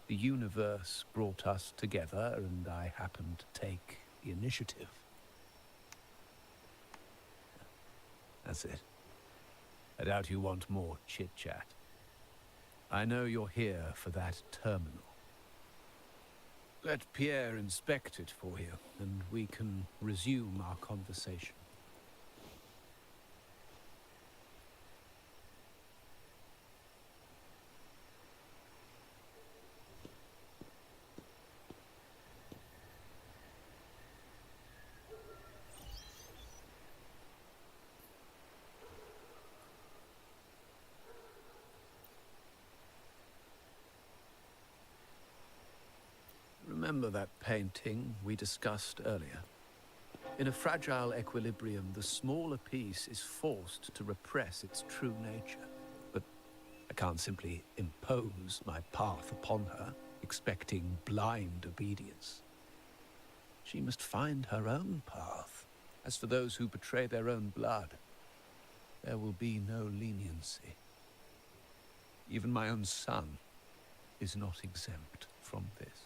The universe brought us together, and I happened to take the initiative. That's it. I doubt you want more chit-chat. I know you're here for that terminal. Let Pierre inspect it for you, and we can resume our conversation. Remember that painting we discussed earlier? In a fragile equilibrium, the smaller piece is forced to repress its true nature. But I can't simply impose my path upon her, expecting blind obedience. She must find her own path. As for those who betray their own blood, there will be no leniency. Even my own son is not exempt from this.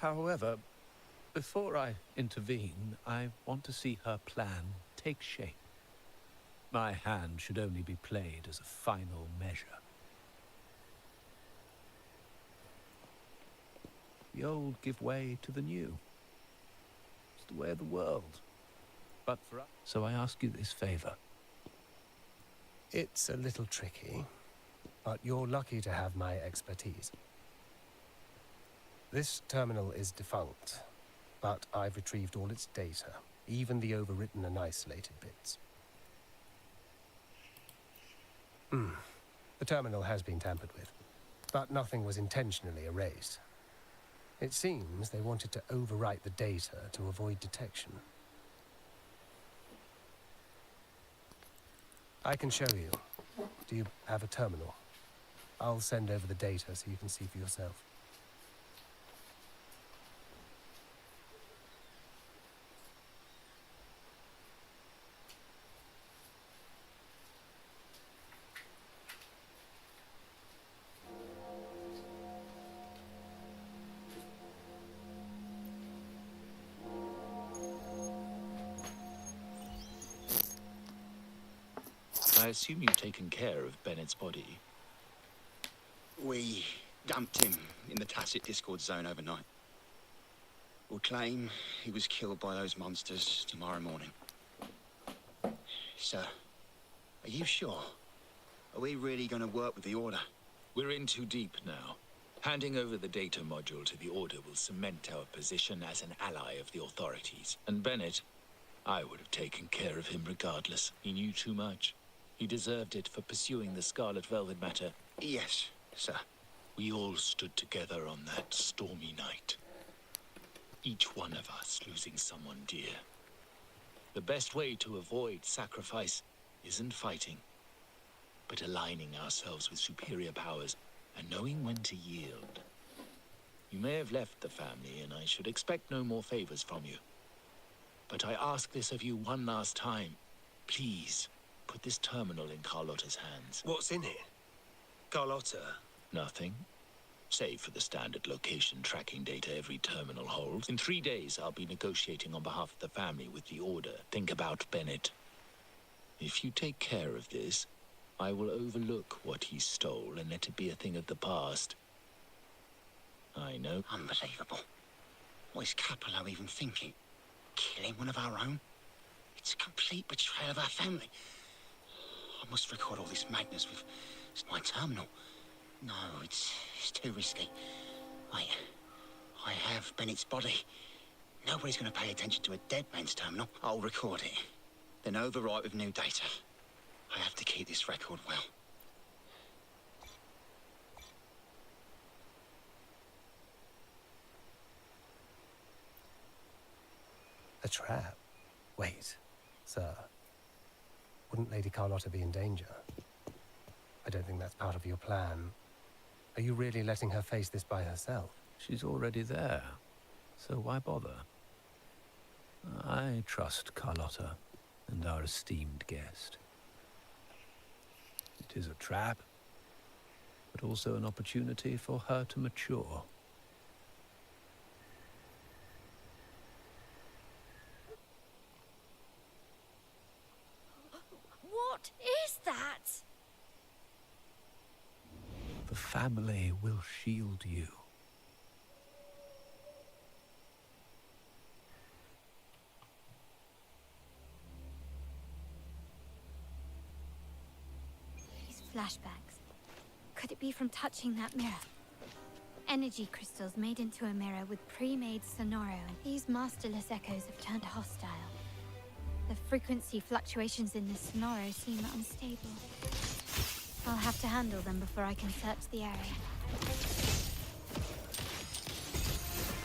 However, before I intervene, I want to see her plan take shape. My hand should only be played as a final measure. The old give way to the new. It's the way of the world. But for us, so I ask you this favor. It's a little tricky, but you're lucky to have my expertise. This terminal is defunct, but I've retrieved all its data, even the overwritten and isolated bits. The terminal has been tampered with, but nothing was intentionally erased. It seems they wanted to overwrite the data to avoid detection. I can show you. Do you have a terminal? I'll send over the data so you can see for yourself. I assume you've taken care of Bennett's body. We dumped him in the Tacit Discord zone overnight. We'll claim he was killed by those monsters tomorrow morning. Sir, are you sure? Are we really going to work with the Order? We're in too deep now. Handing over the data module to the Order will cement our position as an ally of the authorities. And Bennett, I would have taken care of him regardless. He knew too much. He deserved it for pursuing the Scarlet Velvet matter. Yes, sir. We all stood together on that stormy night. Each one of us losing someone dear. The best way to avoid sacrifice isn't fighting, but aligning ourselves with superior powers and knowing when to yield. You may have left the family, and I should expect no more favors from you. But I ask this of you one last time. Please, put this terminal in Carlotta's hands. What's in it? Carlotta? Nothing. Save for the standard location tracking data every terminal holds. In 3 days, I'll be negotiating on behalf of the family with the Order. Think about Bennett. If you take care of this, I will overlook what he stole and let it be a thing of the past. I know. Unbelievable. What is Capello even thinking? Killing one of our own? It's a complete betrayal of our family. I must record all this madness with my terminal. No, it's too risky. I have Bennett's body. Nobody's going to pay attention to a dead man's terminal. I'll record it, then overwrite with new data. I have to keep this record well. A trap? Wait, sir. Wouldn't Lady Carlotta be in danger? I don't think that's part of your plan. Are you really letting her face this by herself? She's already there, so why bother? I trust Carlotta and our esteemed guest. It is a trap, but also an opportunity for her to mature. What is that? The family will shield you. These flashbacks. Could it be from touching that mirror? Energy crystals made into a mirror with pre-made sonoro, and these masterless echoes have turned hostile. The frequency fluctuations in the sonoro seem unstable. I'll have to handle them before I can search the area.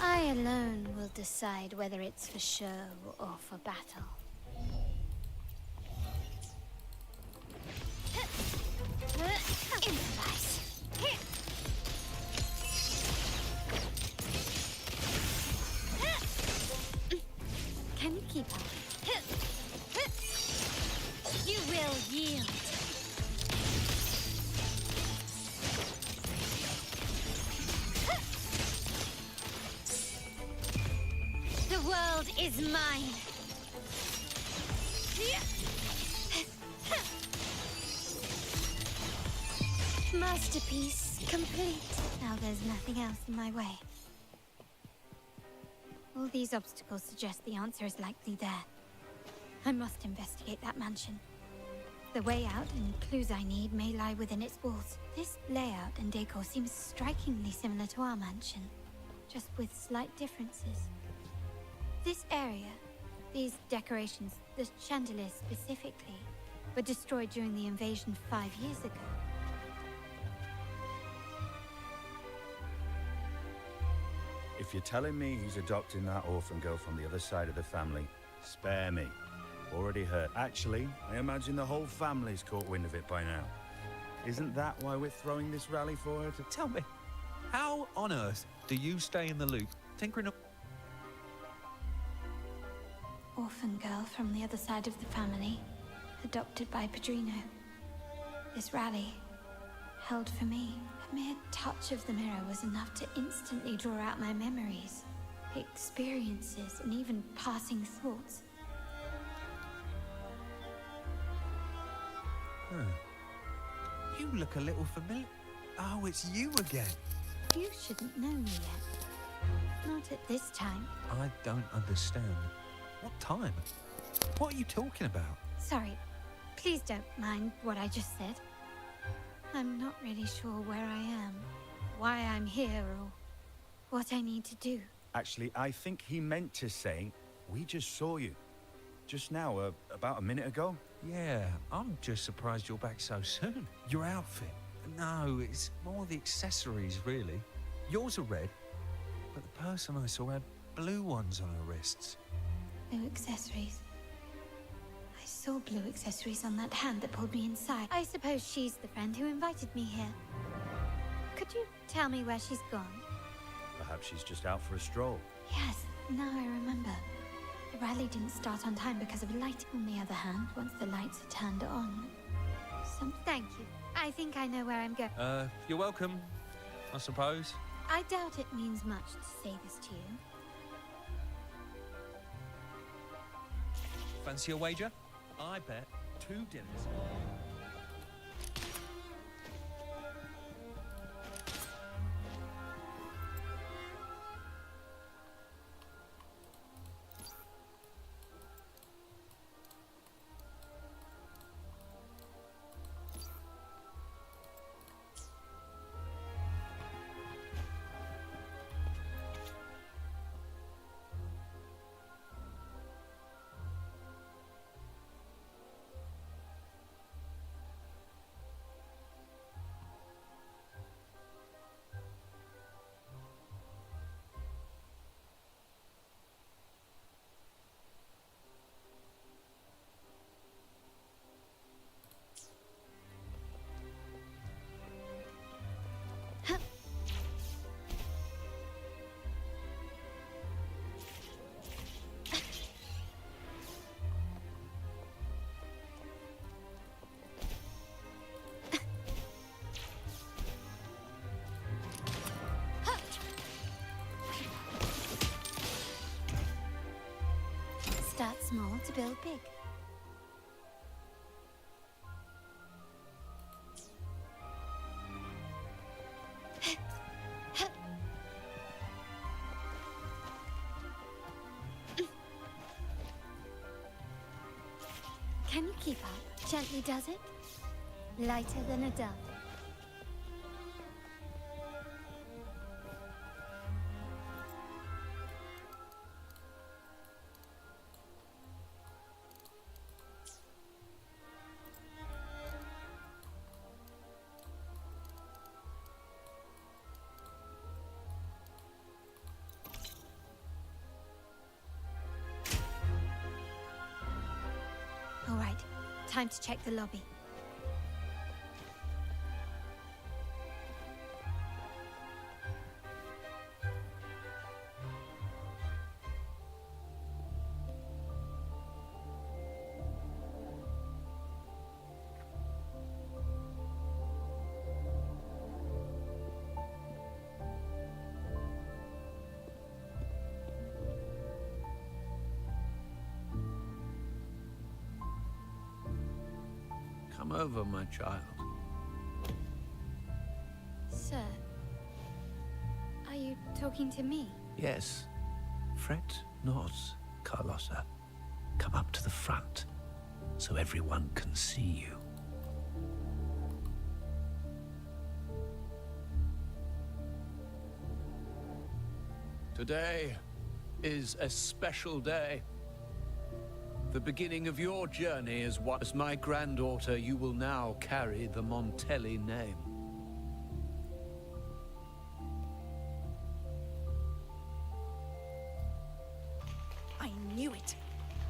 I alone will decide whether it's for show or for battle. Improvise. Can you keep up? You will yield. The world is mine. Masterpiece complete. Now there's nothing else in my way. All these obstacles suggest the answer is likely there. I must investigate that mansion. The way out and clues I need may lie within its walls. This layout and decor seems strikingly similar to our mansion, just with slight differences. This area, these decorations, the chandeliers specifically, were destroyed during the invasion 5 years ago. If you're telling me he's adopting that orphan girl from the other side of the family, spare me. Already heard. Actually, I imagine the whole family's caught wind of it by now. Isn't that why we're throwing this rally for her to... Tell me, how on earth do you stay in the loop, tinkering up... Orphan girl from the other side of the family, adopted by Padrino. This rally, held for me. A mere touch of the mirror was enough to instantly draw out my memories, experiences, and even passing thoughts. You look a little familiar. Oh, it's you again. You shouldn't know me yet. Not at this time. I don't understand. What time? What are you talking about? Sorry. Please don't mind what I just said. I'm not really sure where I am, why I'm here, or what I need to do. Actually, I think he meant to say, we just saw you. Just now, about a minute ago? Yeah, I'm just surprised you're back so soon. Your outfit. No, it's more the accessories, really. Yours are red, but the person I saw had blue ones on her wrists. Blue accessories. I saw blue accessories on that hand that pulled me inside. I suppose she's the friend who invited me here. Could you tell me where she's gone? Perhaps she's just out for a stroll. Yes, now I remember. The rally didn't start on time because of light. On the other hand, once the lights are turned on... Thank you. I think I know where I'm going. You're welcome, I suppose. I doubt it means much to say this to you. Fancy a wager? I bet 2 dinners. Start small to build big. Can you keep up? Gently does it? Lighter than a dove. All right, time to check the lobby. Come over, my child. Sir, are you talking to me? Yes. Fret not, Carlotta. Come up to the front, so everyone can see you. Today is a special day. The beginning of your journey is what, as my granddaughter, you will now carry the Montelli name. I knew it.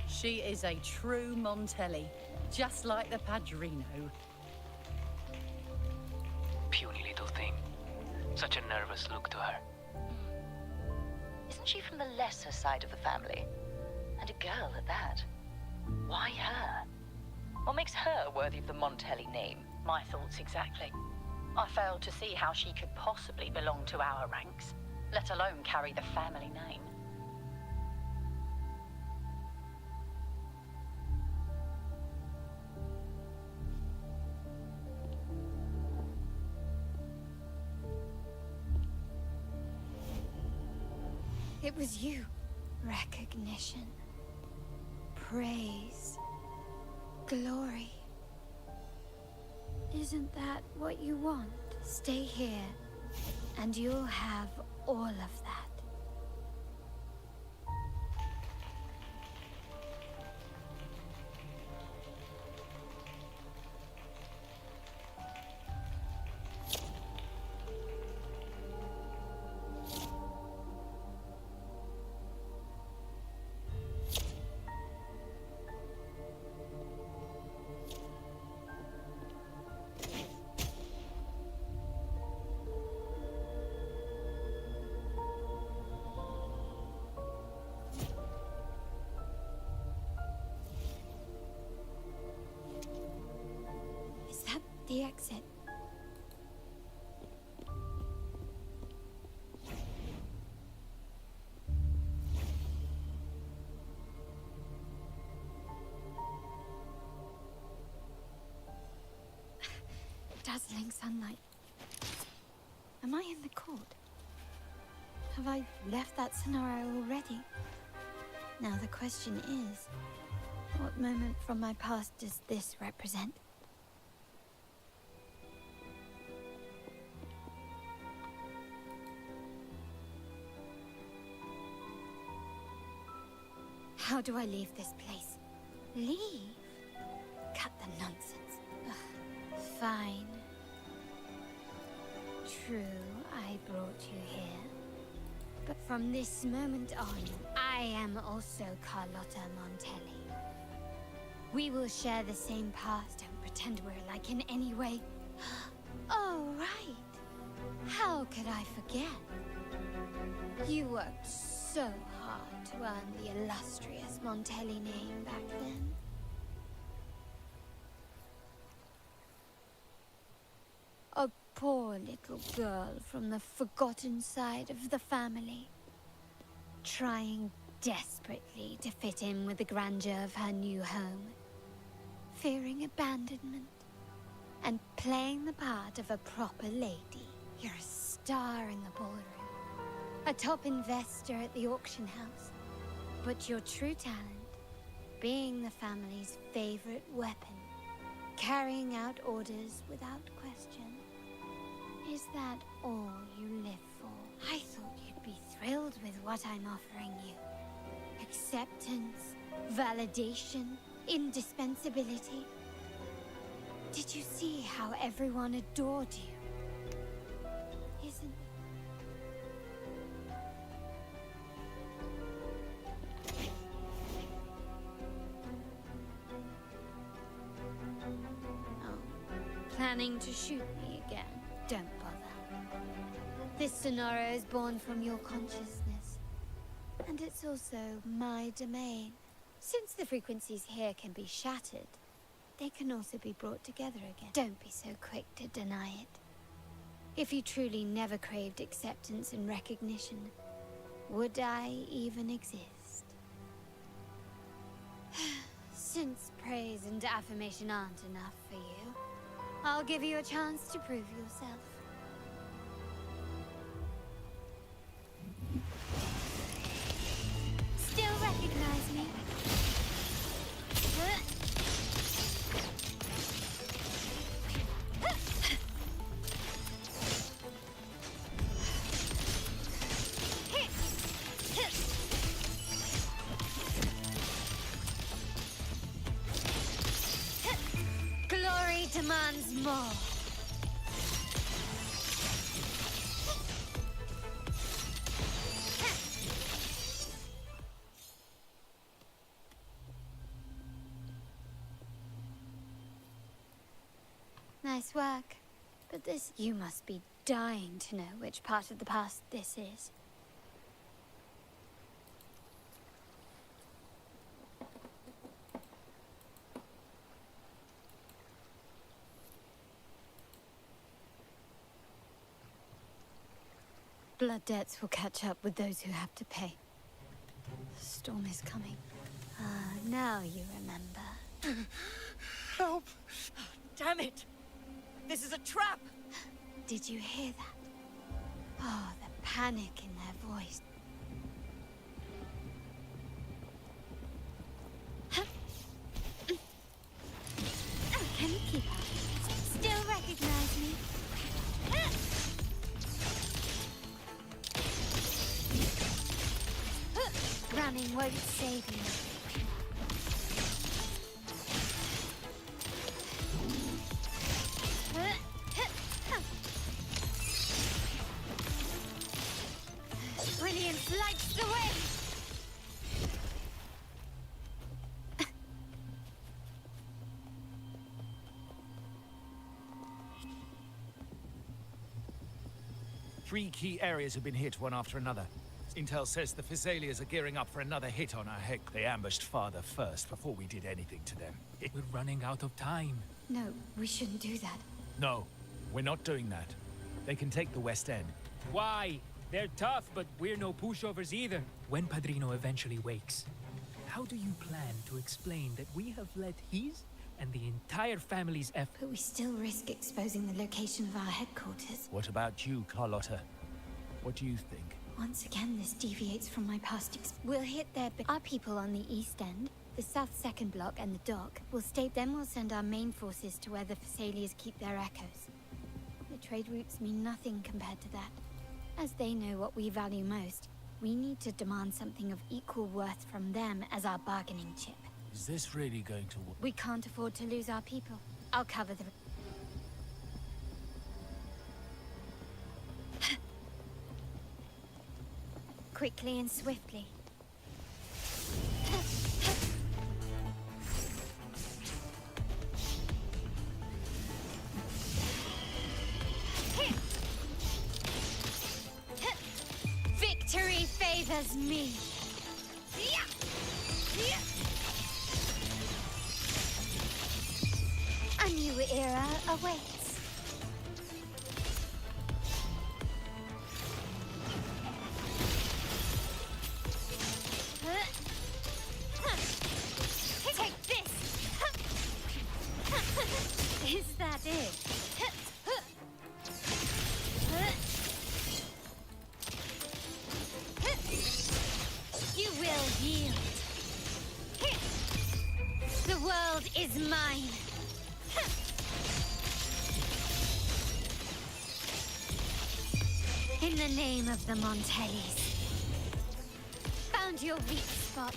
She is a true Montelli, just like the Padrino. Puny little thing. Such a nervous look to her. Isn't she from the lesser side of the family? And a girl at that. Why her? What makes her worthy of the Montelli name? My thoughts exactly. I failed to see how she could possibly belong to our ranks, let alone carry the family name. It was you. Recognition. Praise. Glory. Isn't that what you want? Stay here, and you'll have all of that. flickering sunlight. Am I in the court? Have I left that scenario already? Now the question is, what moment from my past does this represent? How do I leave this place? Leave? Cut the nonsense. Ugh, fine. True, I brought you here. But from this moment on, I am also Carlotta Montelli. We will share the same past. Don't pretend we're alike in any way. Oh, right. How could I forget? You worked so hard to earn the illustrious Montelli name back then. A poor little girl from the forgotten side of the family, trying desperately to fit in with the grandeur of her new home, fearing abandonment, and playing the part of a proper lady. You're a star in the ballroom, a top investor at the auction house, but your true talent, being the family's favorite weapon, carrying out orders without question. Is that all you live for? I thought you'd be thrilled with what I'm offering you. Acceptance, validation, indispensability. Did you see how everyone adored you? Isn't... Oh, planning to shoot me again? Don't bother. This scenario is born from your consciousness. And it's also my domain. Since the frequencies here can be shattered, they can also be brought together again. Don't be so quick to deny it. If you truly never craved acceptance and recognition, would I even exist? Since praise and affirmation aren't enough for you, I'll give you a chance to prove yourself. Still recognize me? Glory demands more. Nice work. But this... You must be dying to know which part of the past this is. Blood debts will catch up with those who have to pay. The storm is coming. Ah, now you remember. Help! Damn it! This is a trap! Did you hear that? Oh, the panic in their voice. Can you keep up? Still recognize me? Running won't save you. Brilliance lights the way! Three key areas have been hit one after another. Intel says the Physalias are gearing up for another hit on our head. They ambushed Father first before we did anything to them. We're running out of time. No, we shouldn't do that. No, we're not doing that. They can take the West End. Why? They're tough, but we're no pushovers either. When Padrino eventually wakes, how do you plan to explain that we have let his and the entire family's effort. But we still risk exposing the location of our headquarters. What about you, Carlotta? What do you think? Once again, this deviates from my past We'll hit our people on the east end, the south second block and the dock. Then we'll send our main forces to where the Thessalians keep their echoes. The trade routes mean nothing compared to that. As they know what we value most, we need to demand something of equal worth from them as our bargaining chip. Is this really going to work? We can't afford to lose our people. I'll cover the... Quickly and swiftly. Victory favors me. A new era awaits. Take this! Is that it? You will yield. The world is mine. In the name of the Montellis. Found your weak spot.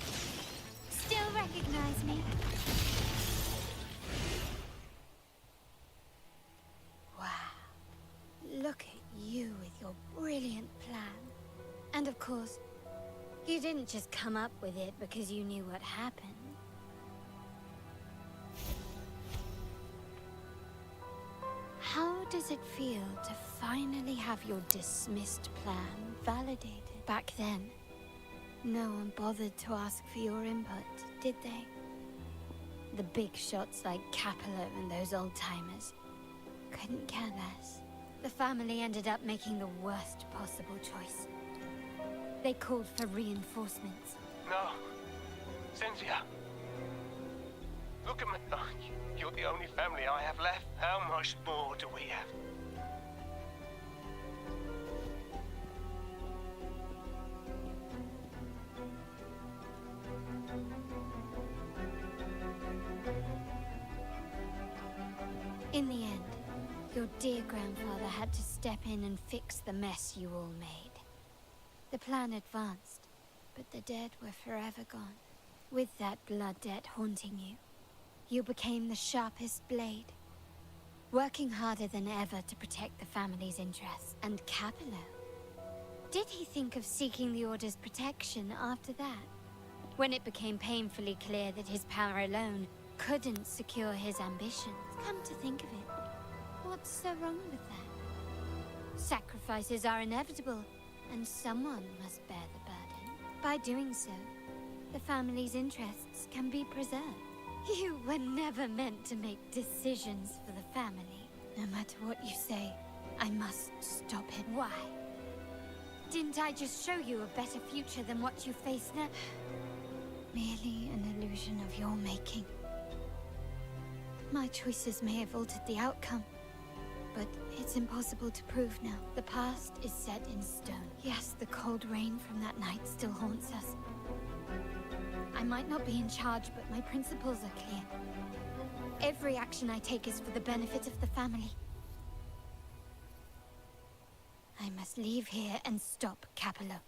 Still recognize me? Wow. Look at you with your brilliant plan. And of course, you didn't just come up with it because you knew what happened. How does it feel to finally have your dismissed plan validated? Back then, no one bothered to ask for your input, did they? The big shots like Capello and those old-timers couldn't care less. The family ended up making the worst possible choice. They called for reinforcements. No. Cynthia. Look at me. Oh, you're the only family I have left. How much more do we have? In the end, your dear grandfather had to step in and fix the mess you all made. The plan advanced, but the dead were forever gone. With that blood debt haunting you, you became the sharpest blade, working harder than ever to protect the family's interests. And Capello, did he think of seeking the Order's protection after that? When it became painfully clear that his power alone couldn't secure his ambitions. Come to think of it, what's so wrong with that? Sacrifices are inevitable, and someone must bear the burden. By doing so, the family's interests can be preserved. You were never meant to make decisions for the family. No matter what you say, I must stop it. Why? Didn't I just show you a better future than what you face now? Merely an illusion of your making. My choices may have altered the outcome, but it's impossible to prove now. The past is set in stone. Yes, the cold rain from that night still haunts us. I might not be in charge, but my principles are clear. Every action I take is for the benefit of the family. I must leave here and stop Capello.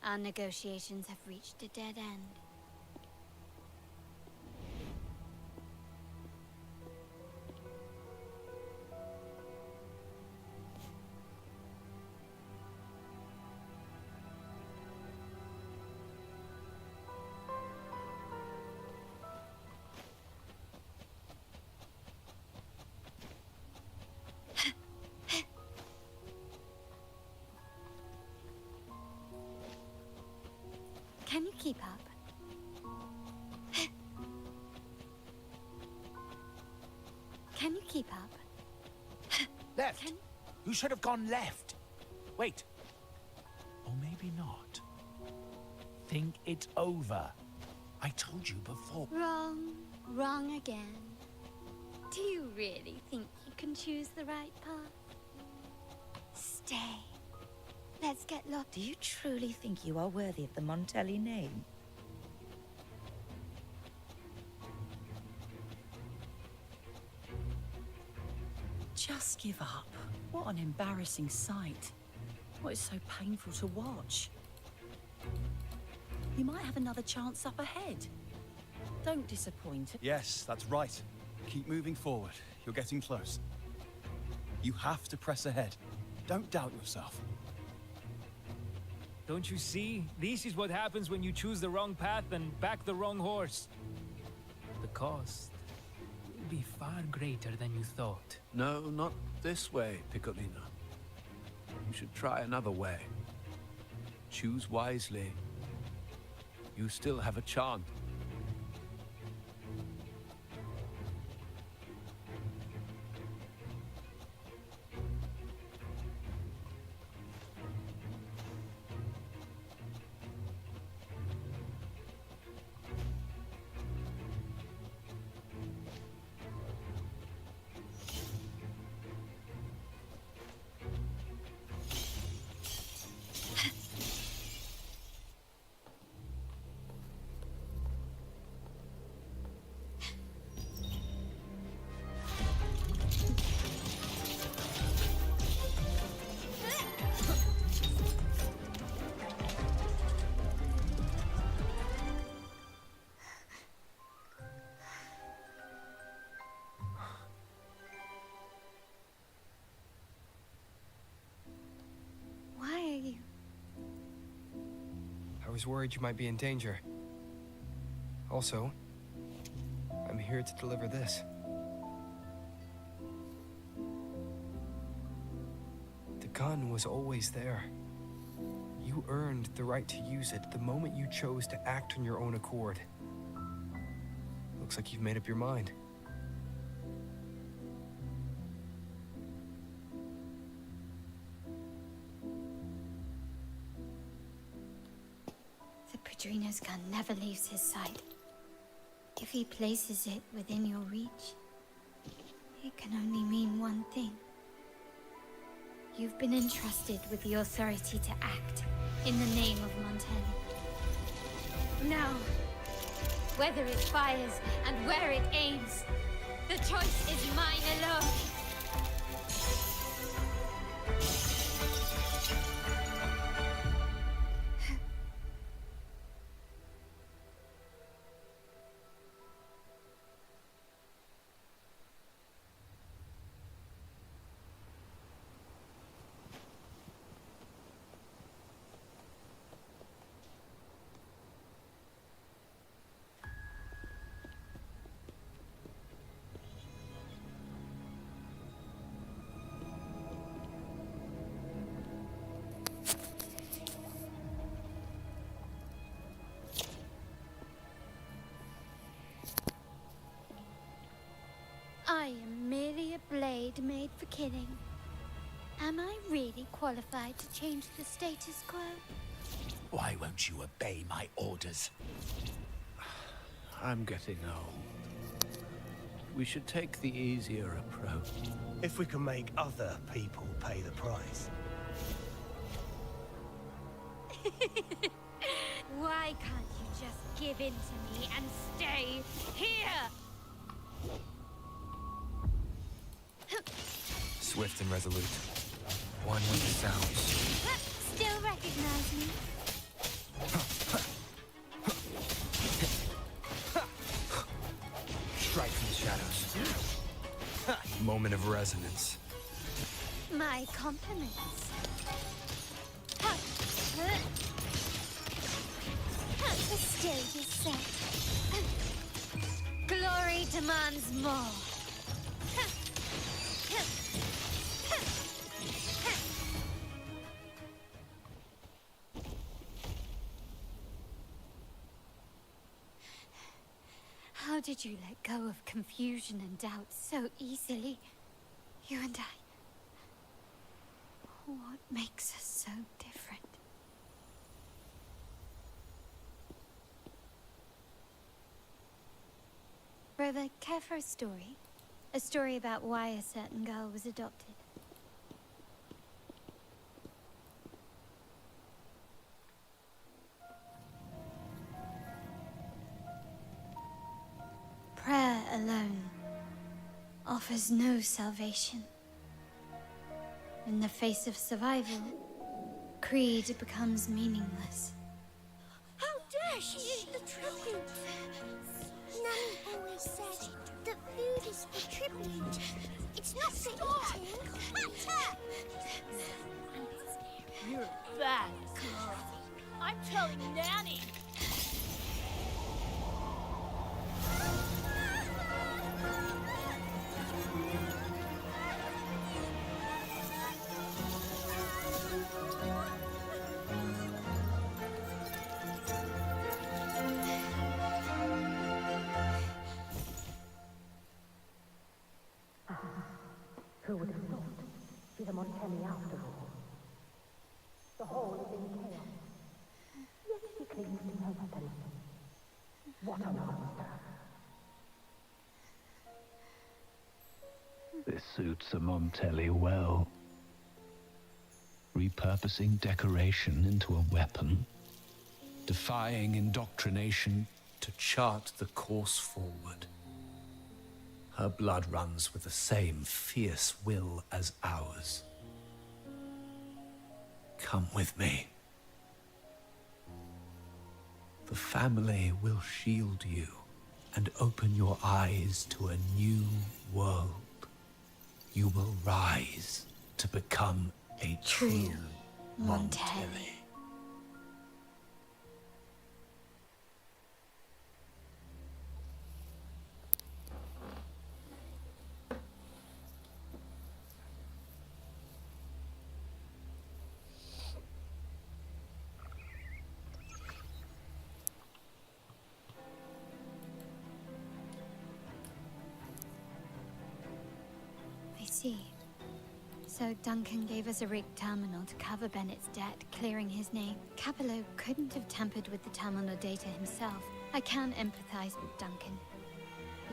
Our negotiations have reached a dead end. Can you keep up? Can you keep up? Left! You should have gone left. Wait. Or maybe not. Think it over. I told you before. Wrong. Wrong again. Do you really think you can choose the right path? Stay. Let's get lost. Do you truly think you are worthy of the Montelli name? Just give up. What an embarrassing sight. What is so painful to watch? You might have another chance up ahead. Don't disappoint. Yes, that's right. Keep moving forward. You're getting close. You have to press ahead. Don't doubt yourself. Don't you see? This is what happens when you choose the wrong path and back the wrong horse. The cost will be far greater than you thought. No, not this way, Piccolino. You should try another way. Choose wisely. You still have a chance. I was worried you might be in danger. Also, I'm here to deliver this. The gun was always there. You earned the right to use it the moment you chose to act on your own accord. Looks like you've made up your mind. The Padrino's gun never leaves his side. If he places it within your reach, it can only mean one thing. You've been entrusted with the authority to act in the name of Montelli. Now, whether it fires and where it aims, the choice is mine alone. I am merely a blade made for killing. Am I really qualified to change the status quo? Why won't you obey my orders? I'm getting old. We should take the easier approach. If we can make other people pay the price. Why can't you just give in to me and stay here? Swift and resolute. One with the sounds. Still recognize me? Strike from the shadows. Moment of resonance. My compliments. The stage is set. Glory demands more. How did you let go of confusion and doubt so easily? You and I. What makes us so different? Grover, care for a story? A story about why a certain girl was adopted. Prayer alone offers no salvation. In the face of survival, creed becomes meaningless. How dare she eat the tribute? Nanny always said that food is for tribute. It's not for eating. Catch her! You're a bad girl. I'm telling Nanny. Who would have thought? She's a Montelli after all. The hall is in chaos. Yet she clings to her weapon. What a monster! This suits a Montelli well. Repurposing decoration into a weapon, defying indoctrination to chart the course forward. Her blood runs with the same fierce will as ours. Come with me. The family will shield you and open your eyes to a new world. You will rise to become a true Montelli. I see. So Duncan gave us a rigged terminal to cover Bennett's debt, clearing his name. Capello couldn't have tampered with the terminal data himself. I can empathize with Duncan.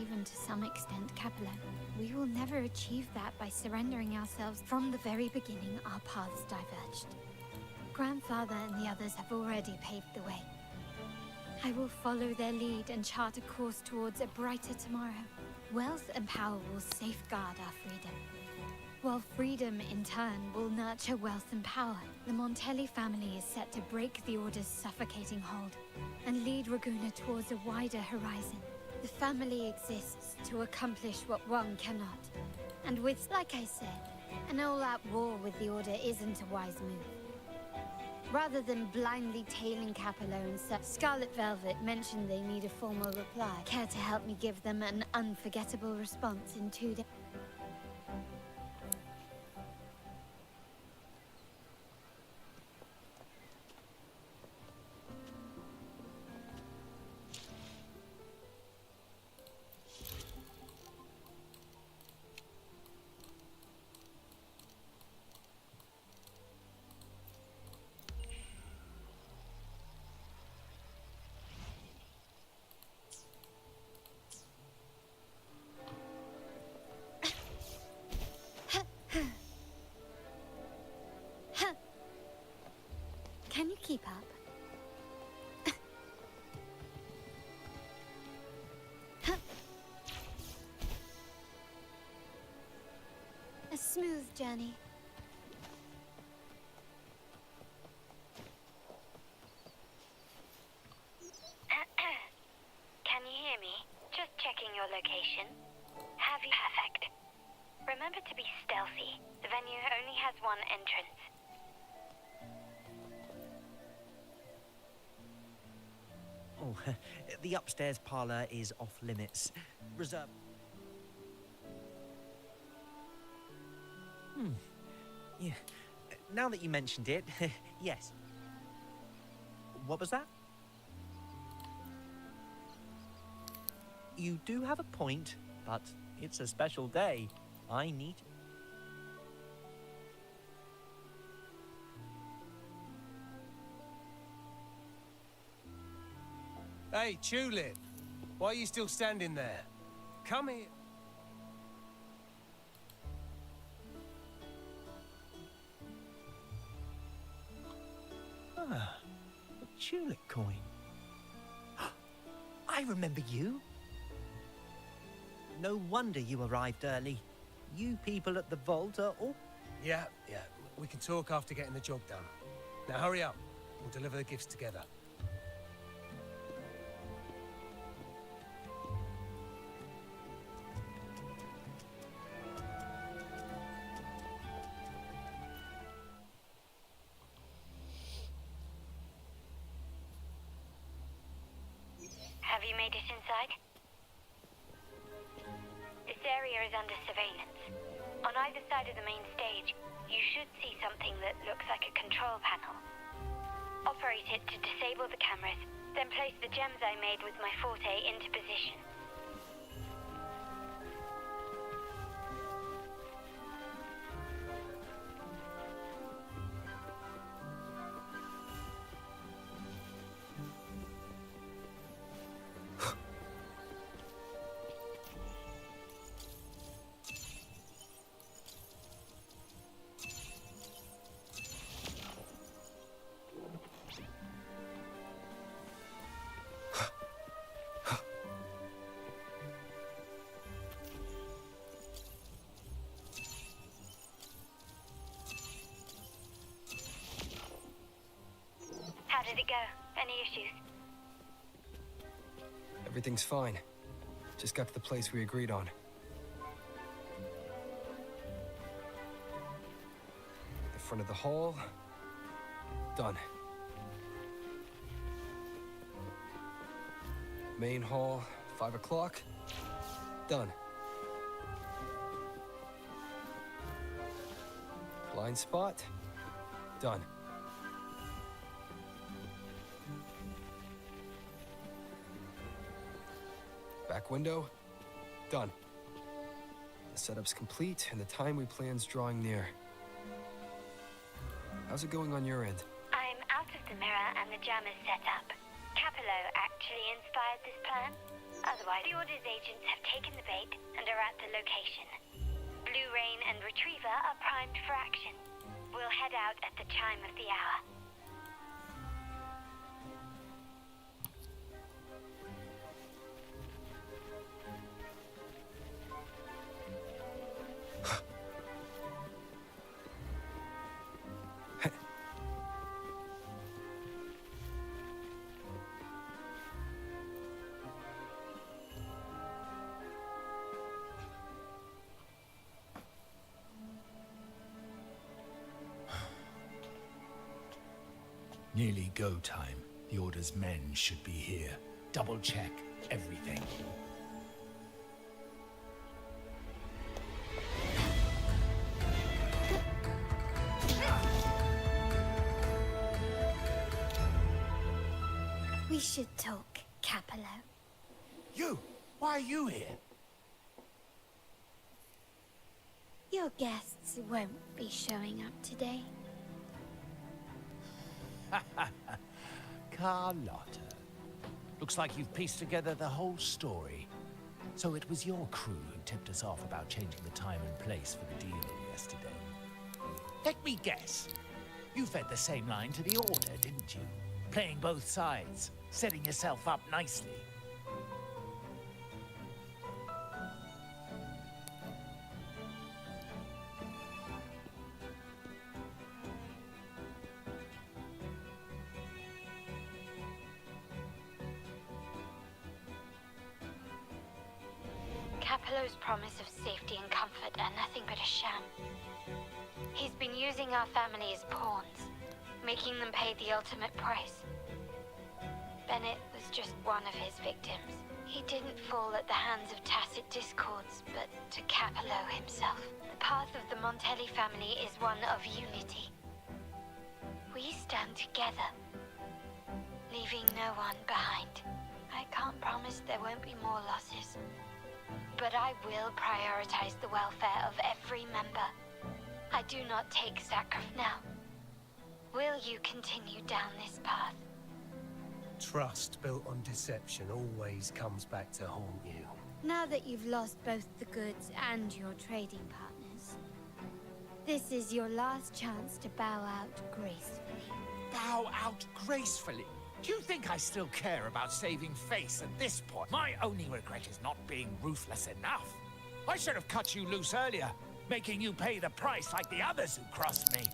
Even to some extent, Capello. We will never achieve that by surrendering ourselves. From the very beginning, our paths diverged. Grandfather and the others have already paved the way. I will follow their lead and chart a course towards a brighter tomorrow. Wealth and power will safeguard our freedom, while freedom, in turn, will nurture wealth and power. The Montelli family is set to break the Order's suffocating hold and lead Raguna towards a wider horizon. The family exists to accomplish what one cannot. And with, like I said, an all-out war with the Order isn't a wise move. Rather than blindly tailing Capello and Scarlet Velvet mentioned they need a formal reply. Care to help me give them an unforgettable response in 2 days? Can you keep up? A smooth journey. Can you hear me? Just checking your location. Have you... Perfect. Remember to be stealthy. The venue only has one entrance. Oh, the upstairs parlor is off limits. Reserve. Yeah. Now that you mentioned it, yes. What was that? You do have a point, but it's a special day. I need... Hey, Tulip! Why are you still standing there? Come here. Ah, a tulip coin. I remember you. No wonder you arrived early. You people at the vault are all... Yeah. We can talk after getting the job done. Now hurry up. We'll deliver the gifts together. Have you made it inside? This area is under surveillance. On either side of the main stage, you should see something that looks like a control panel. Operate it to disable the cameras, then place the gems I made with my forte into position. How did it go? Any issues? Everything's fine. Just got to the place we agreed on. The front of the hall. Done. Main hall, 5 o'clock. Done. Blind spot. Done. Back window. Done. The setup's complete and the time we plan's drawing near. How's it going on your end? I'm out of the mirror and the jam is set up. Capello actually inspired this plan. Otherwise, the Order's agents have taken the bait and are at the location. Blue Rain and Retriever are primed for action. We'll head out at the chime of the hour. Nearly go time. The Order's men should be here. Double check everything. We should talk, Capello. You! Why are you here? Your guests won't be showing up today. Carlotta. Looks like you've pieced together the whole story. So it was your crew who tipped us off about changing the time and place for the deal yesterday. Let me guess. You fed the same line to the Order, didn't you? Playing both sides, setting yourself up nicely. Capello's promise of safety and comfort are nothing but a sham. He's been using our family as pawns, making them pay the ultimate price. Bennett was just one of his victims. He didn't fall at the hands of tacit discords, but to Capello himself. The path of the Montelli family is one of unity. We stand together, leaving no one behind. I can't promise there won't be more losses, but I will prioritize the welfare of every member. I do not take sacrifice now. Will you continue down this path? Trust built on deception always comes back to haunt you. Now that you've lost both the goods and your trading partners, this is your last chance to bow out gracefully. Bow out gracefully? Do you think I still care about saving face at this point? My only regret is not being ruthless enough. I should have cut you loose earlier, making you pay the price like the others who crossed me.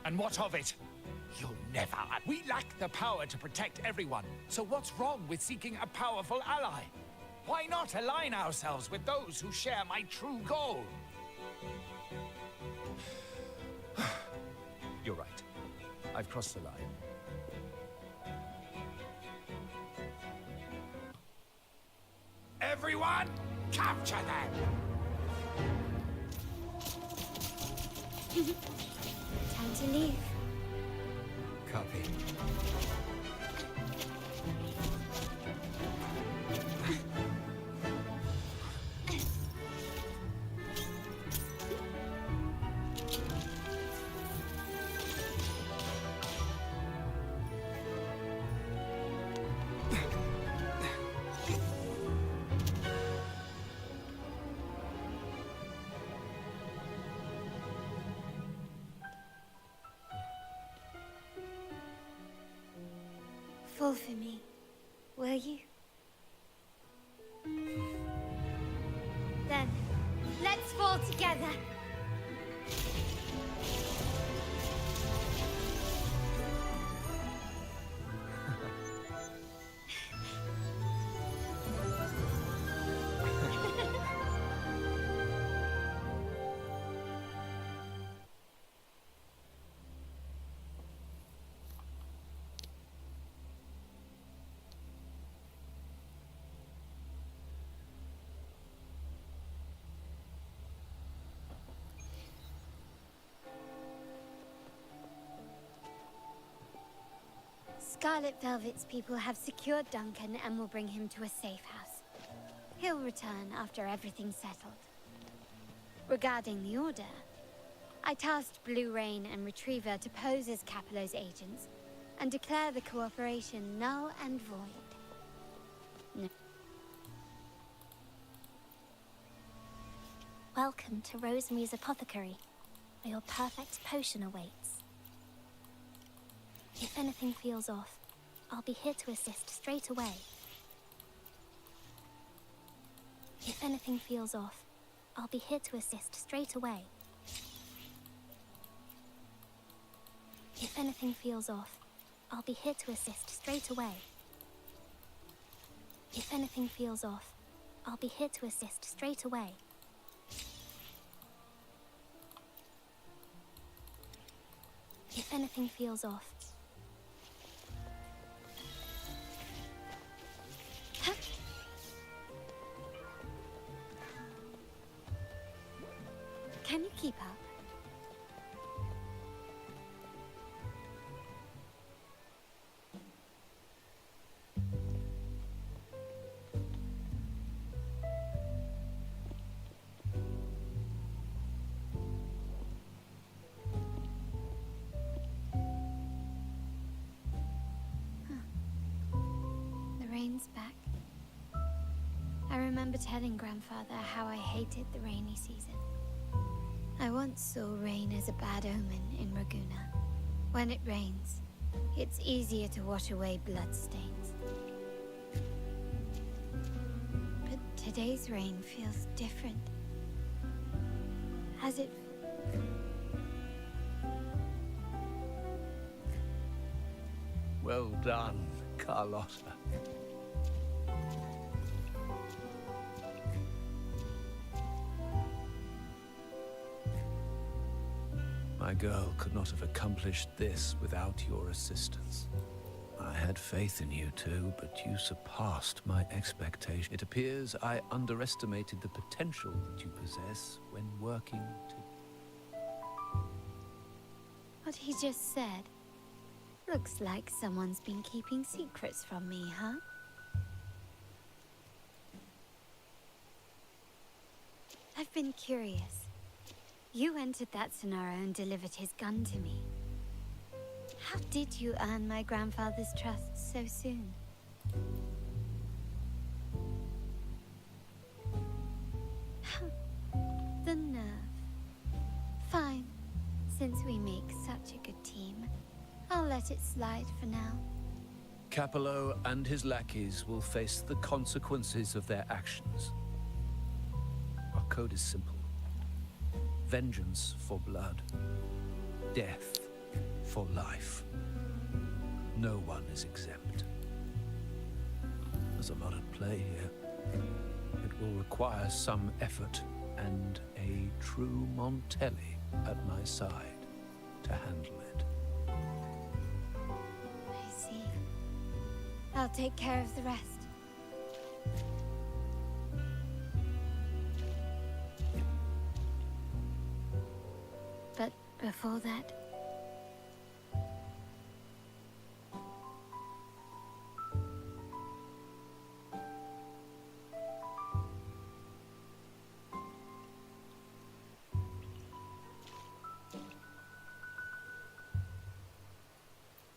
And what of it? You'll never. We lack the power to protect everyone, so what's wrong with seeking a powerful ally? Why not align ourselves with those who share my true goal? You're right. I've crossed the line. Everyone, capture them! Time to leave. Copy. Fall for me, will you? Then, let's fall together. Scarlet Velvet's people have secured Duncan and will bring him to a safe house. He'll return after everything's settled. Regarding the Order, I tasked Blue Rain and Retriever to pose as Capello's agents and declare the cooperation null and void. No. Welcome to Rosemary's Apothecary, where your perfect potion awaits. If anything feels off, I'll be here to assist straight away. If anything feels off, I'll be here to assist straight away. If anything feels off, I'll be here to assist straight away. If anything feels off, I'll be here to assist straight away. If anything feels off, can you keep up? The rain's back. I remember telling Grandfather how I hated the rainy season. I once saw rain as a bad omen in Raguna. When it rains, it's easier to wash away bloodstains. But today's rain feels different. Has it... Well done, Carlotta. My girl could not have accomplished this without your assistance. I had faith in you too, but you surpassed my expectation. It appears I underestimated the potential that you possess when working to... What he just said. Looks like someone's been keeping secrets from me, huh? I've been curious. You entered that scenario and delivered his gun to me. How did you earn my grandfather's trust so soon? The nerve. Fine. Since we make such a good team, I'll let it slide for now. Capello and his lackeys will face the consequences of their actions. Our code is simple. Vengeance for blood. Death for life. No one is exempt. There's a lot at play here. It will require some effort and a true Montelli at my side to handle it. I see. I'll take care of the rest. But before that...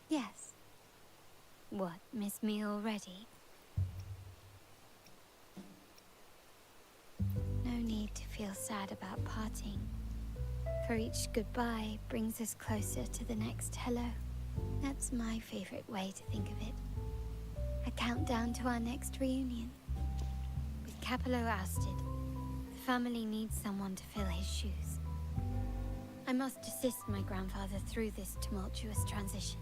Yes. What, miss me already? No need to feel sad about parting, for each goodbye brings us closer to the next hello. That's my favorite way to think of it. A countdown to our next reunion. With Capello ousted, the family needs someone to fill his shoes. I must assist my grandfather through this tumultuous transition.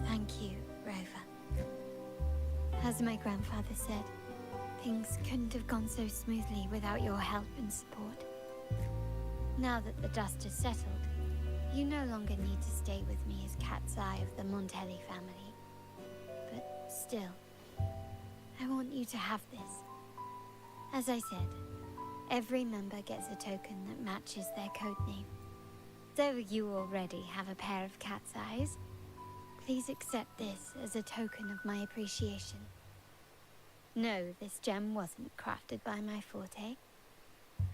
Thank you, Rover. As my grandfather said, things couldn't have gone so smoothly without your help and support. Now that the dust has settled, you no longer need to stay with me as Cat's Eye of the Montelli family. But still, I want you to have this. As I said, every member gets a token that matches their codename. Though you already have a pair of cat's eyes, please accept this as a token of my appreciation. No, this gem wasn't crafted by my forte.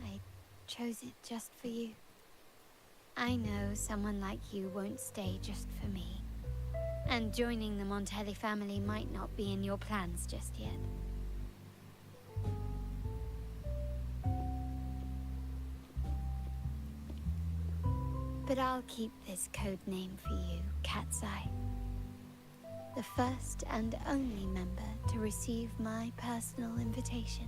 I chose it just for you. I know someone like you won't stay just for me. And joining the Montelli family might not be in your plans just yet. But I'll keep this code name for you, Cat's Eye. The first and only member to receive my personal invitation.